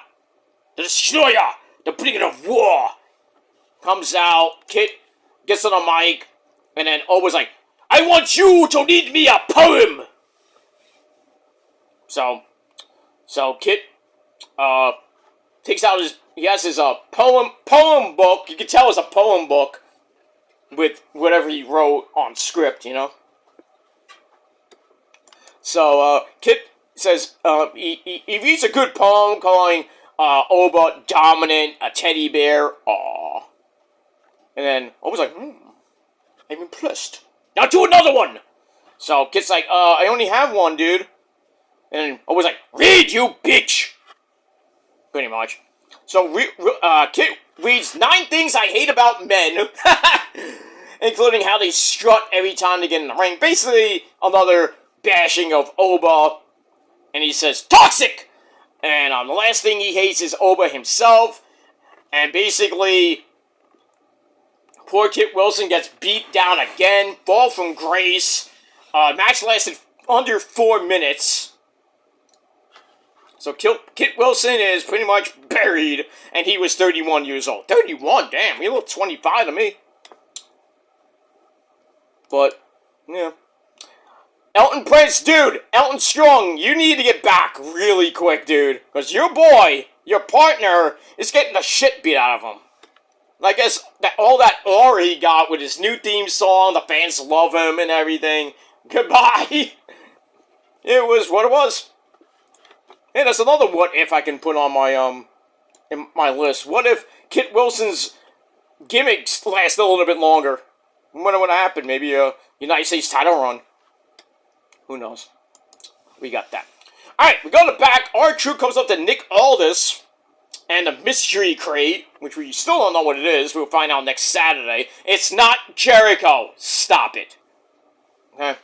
the Destroyer, the Bringer of War, comes out, Kit gets on the mic, and then Oba's like, I want you to read me a poem! So Kit, takes out he has his poem book. You can tell it's a poem book with whatever he wrote on script, So Kit says he reads a good poem calling Oba dominant, a teddy bear. Aww. And then Oba's like, I'm impressed. Now do another one. So Kit's like, I only have one, dude. And Oba's like, read, you bitch. Pretty much. So Kit reads 9 things I hate about men, including how they strut every time they get in the ring. Basically, another bashing of Oba, and he says, toxic! And the last thing he hates is Oba himself, and basically, poor Kit Wilson gets beat down again, fall from grace. Match lasted under 4 minutes. So Kit Wilson is pretty much buried, and he was 31 years old. 31? Damn, he looked 25 to me. But, yeah. Elton Prince, dude, Elton Strong, you need to get back really quick, dude. Because your boy, your partner, is getting the shit beat out of him. I guess that all that aura he got with his new theme song, the fans love him and everything. Goodbye. It was what it was. Hey, that's another what if I can put on my in my list. What if Kit Wilson's gimmicks lasted a little bit longer? I wonder what happened. Maybe a United States title run. Who knows? We got that. Alright, we go to the back. Our crew comes up to Nick Aldis and the Mystery Crate, which we still don't know what it is. We'll find out next Saturday. It's not Jericho. Stop it. Okay.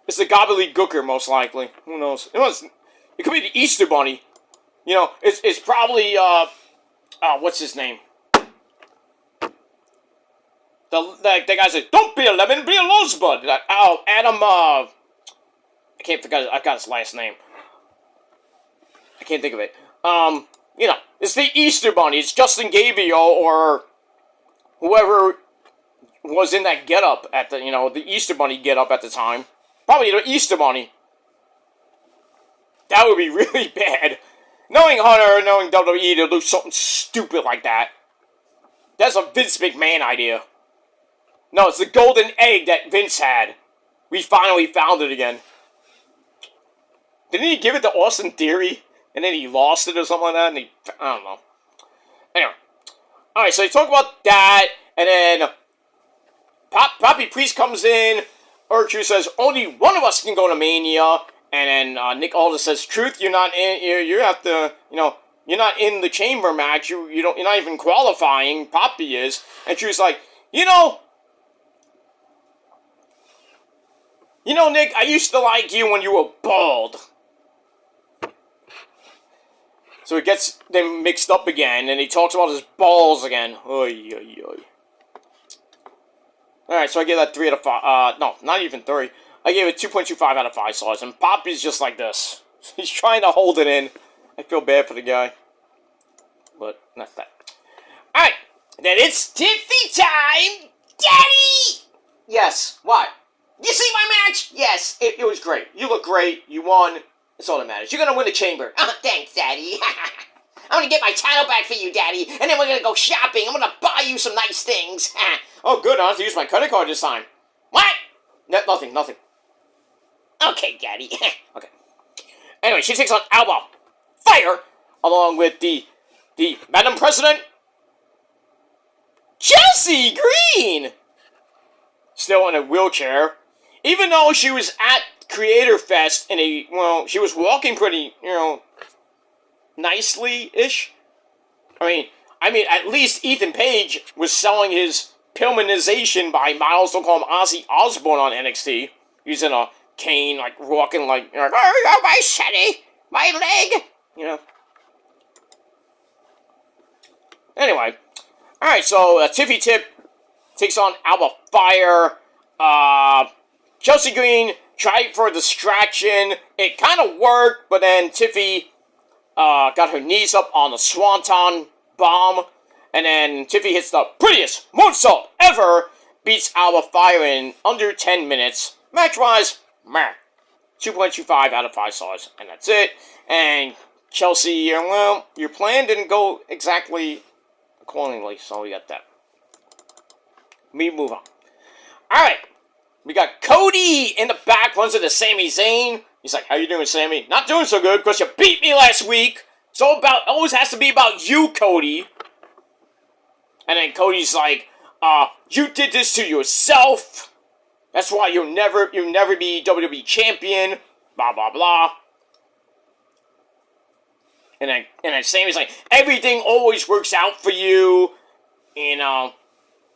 It's the Gobbledygooker, most likely. Who knows? It could be the Easter Bunny. It's probably, what's his name? The guy said, don't be a lemon, be a rosebud. Adam, I can't forget, I got his last name. I can't think of it. It's the Easter Bunny. It's Justin Gabriel or whoever was in that getup at the Easter Bunny getup at the time. Probably the Easter Bunny. That would be really bad. Knowing Hunter, knowing WWE, they'll do something stupid like that. That's a Vince McMahon idea. No, it's the golden egg that Vince had. We finally found it again. Didn't he give it to Austin Theory? And then he lost it or something like that? And I don't know. Anyway. Alright, so they talk about that. And then Poppy Priest comes in. Urchu says, only one of us can go to Mania. And then Nick Aldis says, truth, you're not in, you have to, you're not in the chamber match. You're not even qualifying. Poppy is. And Truth's like, Nick, I used to like you when you were bald. So he gets them mixed up again, and he talks about his balls again. Oy, oy, oy. Alright, so I give that 3 out of 5. No, not even 3. I gave it 2.25 out of 5 stars, and Poppy's just like this. He's trying to hold it in. I feel bad for the guy. But that's that. Alright, then it's Tiffy time! Daddy! Yes, what? You see my match? Yes, it was great. You look great. You won. That's all that matters. You're gonna win the chamber. Thanks, Daddy. I'm gonna get my title back for you, Daddy, and then we're gonna go shopping. I'm gonna buy you some nice things. Oh, good. I don't have to use my credit card this time. What? No, nothing. Okay, Daddy. Okay. Anyway, she takes on Alba Fire, along with the Madam President, Chelsea Green. Still in a wheelchair. Even though she was at Creator Fest she was walking pretty, nicely-ish. I mean, at least Ethan Page was selling his Pillmanization by models don't call him Ozzy Osbourne on NXT. Using a cane, like, walking like oh, my city, my leg, Anyway. Alright, so Tiffy Tip takes on Alba Fire. Chelsea Green tried for a distraction. It kind of worked, but then Tiffy got her knees up on the Swanton Bomb. And then Tiffy hits the prettiest moonsault ever. Beats Alba Fire in under 10 minutes. Match-wise, meh. 2.25 out of 5 stars. And that's it. And Chelsea, your plan didn't go exactly accordingly. So we got that. We move on. Alright. We got Cody in the back, runs into Sami Zayn. He's like, how you doing, Sami? Not doing so good because you beat me last week. So always has to be about you, Cody. And then Cody's like, you did this to yourself. That's why you'll never be WWE champion. Blah, blah, blah. And then Sami's like, everything always works out for you. And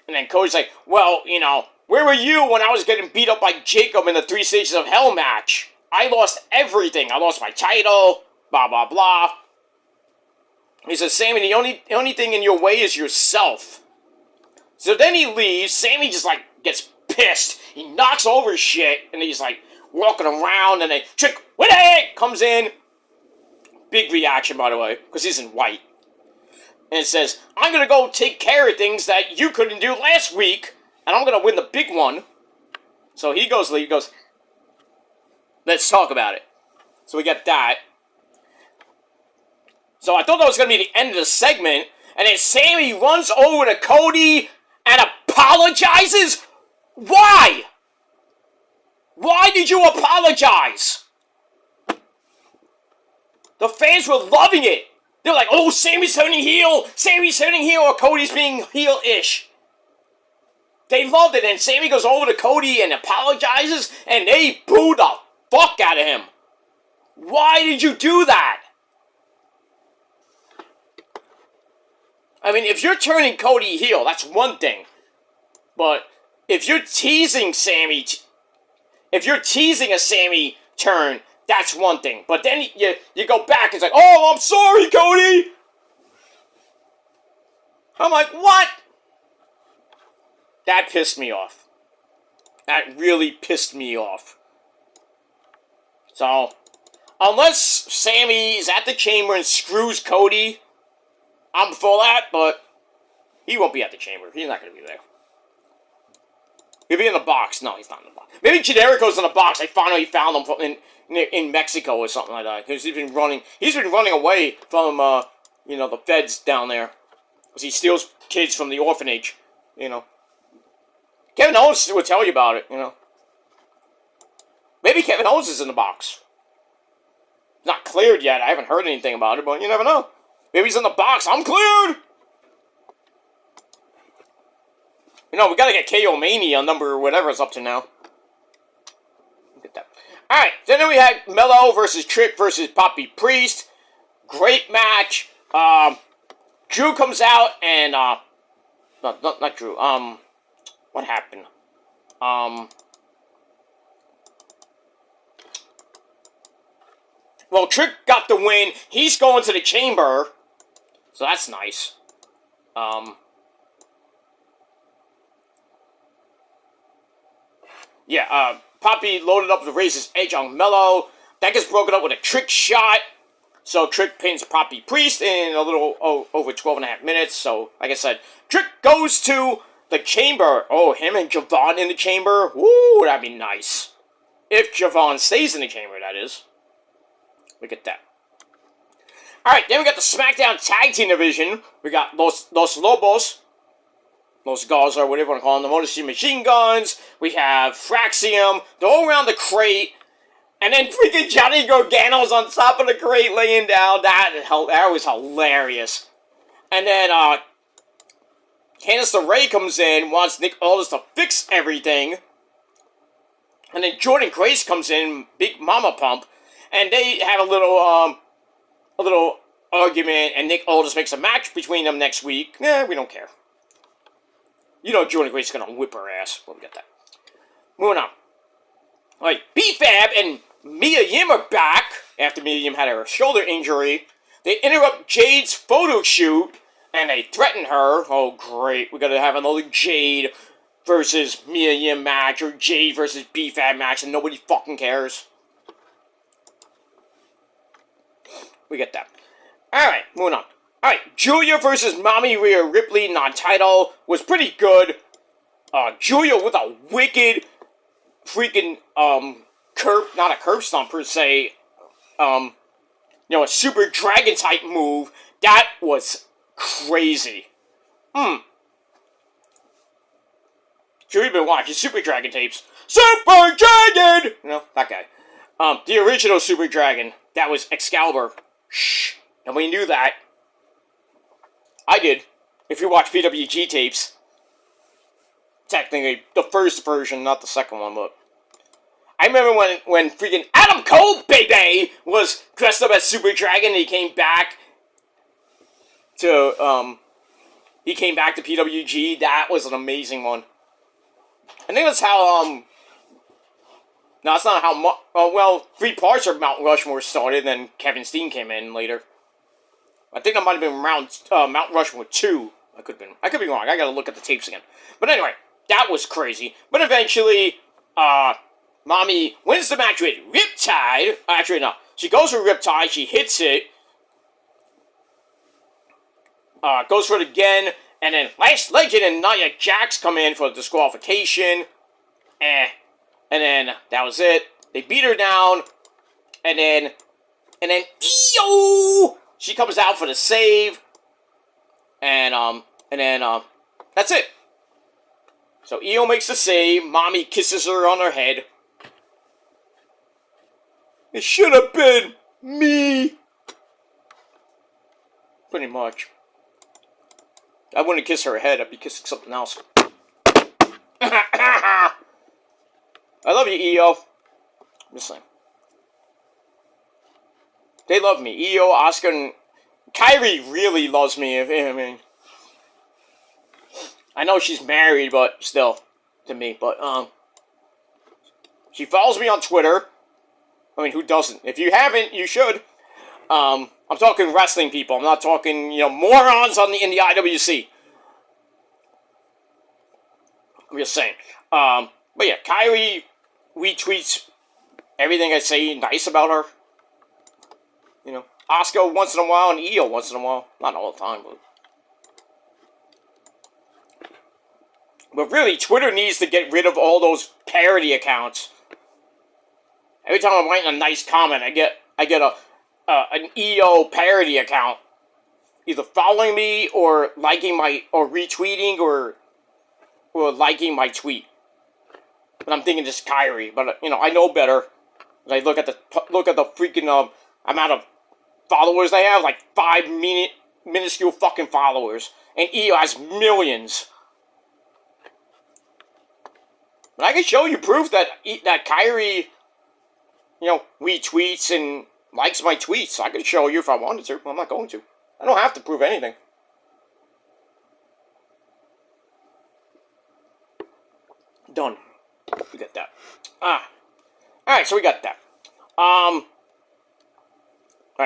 then Cody's like, well, where were you when I was getting beat up by Jacob in the 3 Stages of Hell match? I lost everything. I lost my title. Blah, blah, blah. He says, Sami, the only thing in your way is yourself. So then he leaves. Sami just, gets pissed. He knocks over shit. And he's, walking around. And then Trick Willie comes in. Big reaction, by the way. Because he's in white. And it says, I'm going to go take care of things that you couldn't do last week. And I'm going to win the big one. So he goes, let's talk about it. So we got that. So I thought that was going to be the end of the segment. And then Sami runs over to Cody and apologizes. Why? Why did you apologize? The fans were loving it. They're like, oh, Sami's turning heel. Sami's turning heel, or Cody's being heel-ish. They loved it, and Sami goes over to Cody and apologizes, and they boo the fuck out of him. Why did you do that? I mean, if you're turning Cody heel, that's one thing. But if you're teasing Sami, if you're teasing a Sami turn, that's one thing. But then you go back and it's like, oh, I'm sorry, Cody. I'm like, what? That pissed me off. That really pissed me off. So, unless Sami's at the chamber and screws Cody, I'm for that, but he won't be at the chamber. He's not going to be there. He'll be in the box. No, he's not in the box. Maybe Generico's in the box. I finally found him in Mexico or something like that. Because he's been running away from, the feds down there. Because he steals kids from the orphanage, Kevin Owens would tell you about it, Maybe Kevin Owens is in the box. Not cleared yet. I haven't heard anything about it, but you never know. Maybe he's in the box. I'm cleared! We gotta get KO Mania on number whatever it's up to now. Get that. Alright, so then we had Mello versus Trick versus Poppy Priest. Great match. Drew comes out and, no, not Drew. What happened? Well, Trick got the win. He's going to the chamber. So that's nice. Poppy loaded up the Razor's Edge on Mello. That gets broken up with a Trick shot. So Trick pins Poppy Priest in a little over 12.5 minutes. So, like I said, Trick goes to the chamber. Oh, him and Javon in the chamber. Woo, that'd be nice. If Javon stays in the chamber, that is. Look at that. Alright, then we got the SmackDown Tag Team Division. We got Los Lobos. Los Garza, whatever you want to call them. The Motor City Machine Guns. We have Fraxium. They're all around the crate. And then freaking Johnny Gargano's on top of the crate laying down. That was hilarious. And then, Candice LeRae comes in, wants Nick Aldis to fix everything. And then Jordan Grace comes in, Big Mama Pump. And they have a little argument, and Nick Aldis makes a match between them next week. Nah, we don't care. You know Jordan Grace is gonna whip her ass. We'll get that. Moving on. Alright, B-Fab and Mia Yim are back after Mia Yim had her shoulder injury. They interrupt Jade's photo shoot, and they threaten her. Oh, great. We're gonna have another Jade versus Mia Yim match, or Jade versus B-Fab match, and nobody fucking cares. We get that. Alright, moving on. Alright, Julia versus Mommy Rhea Ripley, non-title, was pretty good. Julia with a wicked freaking, not a curb stomp per se, a Super Dragon type move. That was crazy. Sure, you've been watching Super Dragon tapes. Super Dragon! That guy. The original Super Dragon. That was Excalibur. Shh. Nobody knew that. I did. If you watch PWG tapes. Technically, the first version, not the second one, but... I remember when freaking Adam Cole, baby, was dressed up as Super Dragon, and he came back to PWG. That was an amazing one. I think that's how, no, that's not how, 3 parts of Mount Rushmore started, and then Kevin Steen came in later. I think that might have been Mount Rushmore 2. I could be wrong. I gotta look at the tapes again. But anyway, that was crazy. But eventually, Mommy wins the match with Riptide. Actually, no. She goes for Riptide. She hits it. Goes for it again. And then Last Legend and Nia Jax come in for the disqualification. And then that was it. They beat her down. And then EO! She comes out for the save. And then that's it. So EO makes the save. Mommy kisses her on her head. It should have been me. Pretty much. I wouldn't kiss her head. I'd be kissing something else. I love you, EO. Just saying. They love me. EO, Oscar, and Kyrie really loves me. I know she's married, but still, to me. But she follows me on Twitter. I mean, who doesn't? If you haven't, you should. I'm talking wrestling people. I'm not talking, morons in the IWC. I'm just saying. But yeah, Kyrie retweets everything I say nice about her. Oscar once in a while and EO once in a while. Not all the time, but really, Twitter needs to get rid of all those parody accounts. Every time I'm writing a nice comment, I get an EO parody account either following me or liking or retweeting or liking my tweet. But I'm thinking just Kyrie, but I know better. I look at the freaking amount of followers they have, like 5 minuscule fucking followers, and EO has millions. But I can show you proof that Kyrie, retweets and likes my tweets. I could show you if I wanted to. I'm not going to. I don't have to prove anything. Done. We got that. Alright, so we got that. Alright,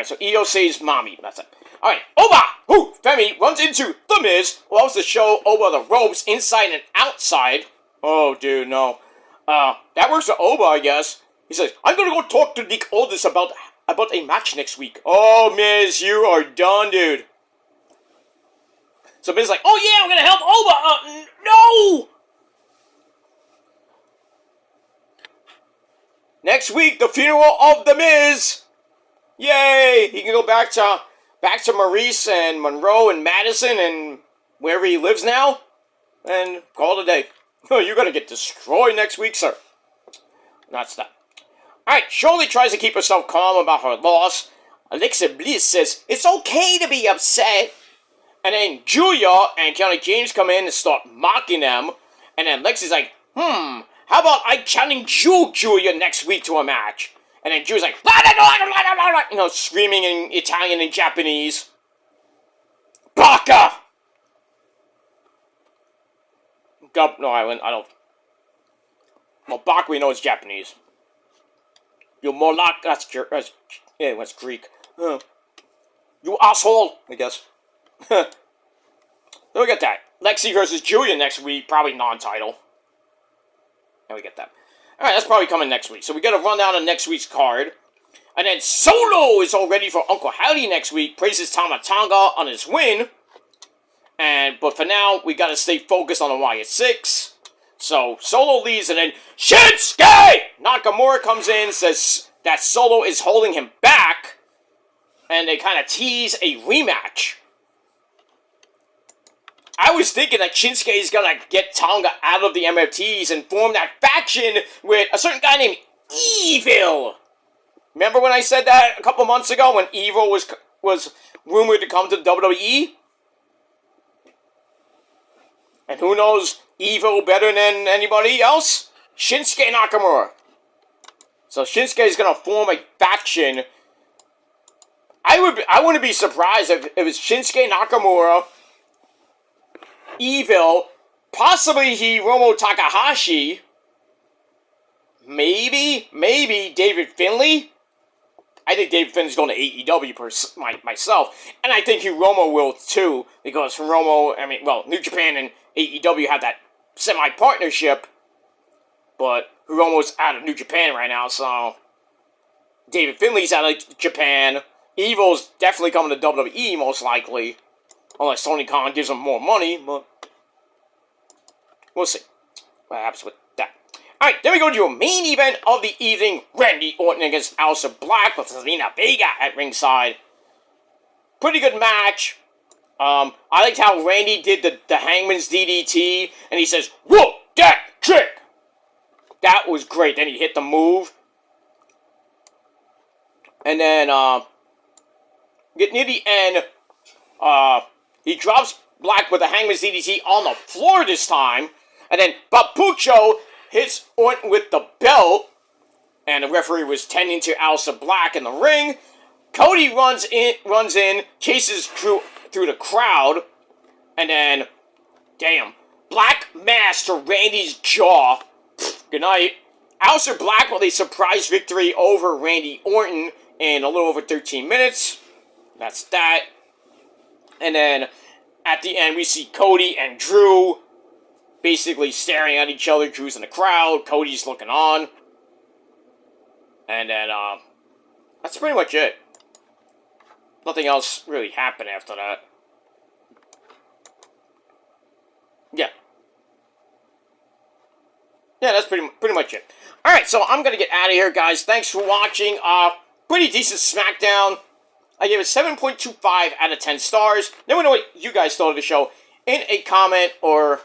so EO saves Mommy. That's it. Alright, Oba! Who? Femi runs into The Miz, loves to show Oba the ropes inside and outside. Oh, dude, no. That works for Oba, I guess. He says, I'm gonna go talk to Nick Aldis about a match next week. Oh, Miz, you are done, dude. So Miz is like, oh yeah, I'm gonna help Oba. No! Next week, the funeral of the Miz. Yay! He can go back to Maurice and Monroe and Madison and wherever he lives now, and call it a day. Oh, you're gonna get destroyed next week, sir. That's that. Alright, Shirley tries to keep herself calm about her loss. Alexa Bliss says, it's okay to be upset. And then Julia and Kelly James come in and start mocking them. And then Lexi's like, how about I challenge you, Julia, next week to a match? And then Julia's like, screaming in Italian and Japanese. Baka! No, I don't. Well, Baka we know is Japanese. You Moloch, that's Greek. You asshole, I guess. Look at that. Lexi versus Julia next week, probably non-title. And we get that. Alright, that's probably coming next week. So we got to run down on next week's card. And then Solo is all ready for Uncle Howdy next week. Praises Tama Tonga on his win. But for now, we got to stay focused on the Wyatt 6. So Solo leaves, and then Shinsuke Nakamura comes in, says that Solo is holding him back. And they kind of tease a rematch. I was thinking that Shinsuke is going to get Tonga out of the MFTs and form that faction with a certain guy named Evil. Remember when I said that a couple months ago when Evil was rumored to come to the WWE? And who knows Evil better than anybody else? Shinsuke Nakamura. So Shinsuke is going to form a faction. I wouldn't be surprised if it's Shinsuke Nakamura, Evil, possibly Hiromu Takahashi, maybe David Finlay. I think David Finlay's going to AEW myself, and I think Hiromu will too, because Hiromu, New Japan and AEW have that semi-partnership, but Hiromu's out of New Japan right now, so David Finlay's out of Japan. Evil's definitely coming to WWE, most likely. Unless Tony Khan gives him more money, but we'll see what happens with that. Alright, then we go to your main event of the evening. Randy Orton against Aleister Black with Zelina Vega at ringside. Pretty good match. I liked how Randy did the Hangman's DDT, and he says, whoop, that trick! That was great. Then he hit the move. And then, get near the end, he drops Black with a Hangman's DDT on the floor this time. And then Papucho hits Orton with the belt. And the referee was tending to Aleister Black in the ring. Cody runs in, chases through the crowd. And then, damn, Black mass to Randy's jaw. Good night. Aleister Black with a surprise victory over Randy Orton in a little over 13 minutes. That's that. And then, at the end, we see Cody and Drew basically staring at each other. Drew's in the crowd. Cody's looking on. And then, that's pretty much it. Nothing else really happened after that. Yeah. Yeah, that's pretty much it. Alright, so I'm gonna get out of here, guys. Thanks for watching. Pretty decent Smackdown. I gave it 7.25 out of 10 stars. Let me know what you guys thought of the show in a comment or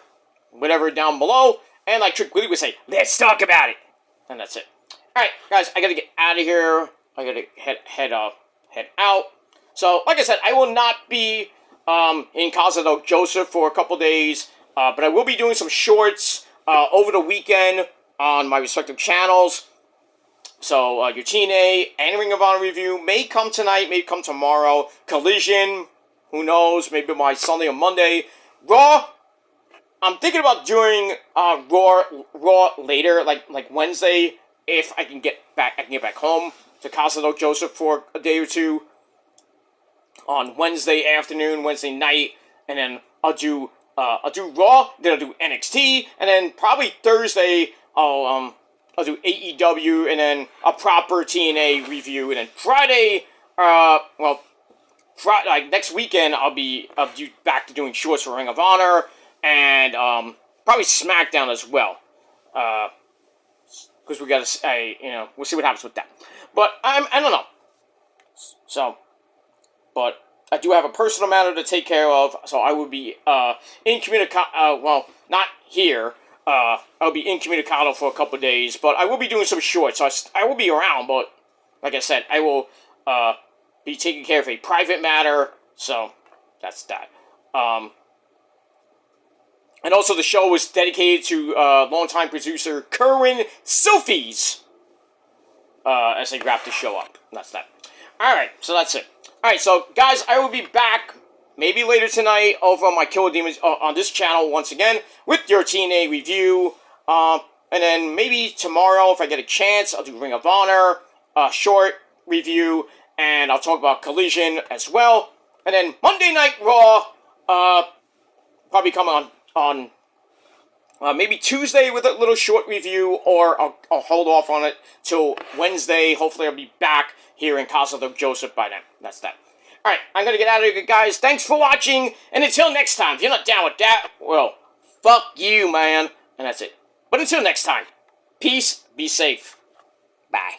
whatever down below. And like Trick Willie would say, let's talk about it. And that's it. Alright, guys, I gotta get out of here. I gotta head out. So, like I said, I will not be in Casa del Joseph for a couple days. But I will be doing some shorts over the weekend on my respective channels. So, your TNA and Ring of Honor review may come tonight, may come tomorrow. Collision, who knows, maybe by Sunday or Monday. Raw, I'm thinking about doing Raw later, like Wednesday, if I can get back home to Casa del Joseph for a day or two. On Wednesday afternoon, Wednesday night, and then I'll do Raw, then I'll do NXT, and then probably Thursday I'll do AEW and then a proper TNA review, and then Friday, like next weekend, I'll be back to doing shorts for Ring of Honor and probably Smackdown as well. Because we gotta say, we'll see what happens with that. But I don't know. So, but I do have a personal matter to take care of, so I will be well, not here. I'll be incommunicado for a couple of days, but I will be doing some shorts, so I will be around, but like I said, I will be taking care of a private matter, so that's that. And also the show was dedicated to longtime producer Kerwin Silfies as they wrap the show up. That's that. Alright, so that's it. Alright, so guys, I will be back maybe later tonight over on my Killer Demons on this channel once again with your TNA review. And then maybe tomorrow, if I get a chance, I'll do Ring of Honor, short review, and I'll talk about Collision as well. And then Monday Night Raw, probably come on maybe Tuesday with a little short review, or I'll hold off on it till Wednesday. Hopefully I'll be back here in Casa de Joseph by then. That's that. Alright, I'm gonna get out of here, guys. Thanks for watching, and until next time, if you're not down with that, well, fuck you, man. And that's it. But until next time, peace, be safe. Bye.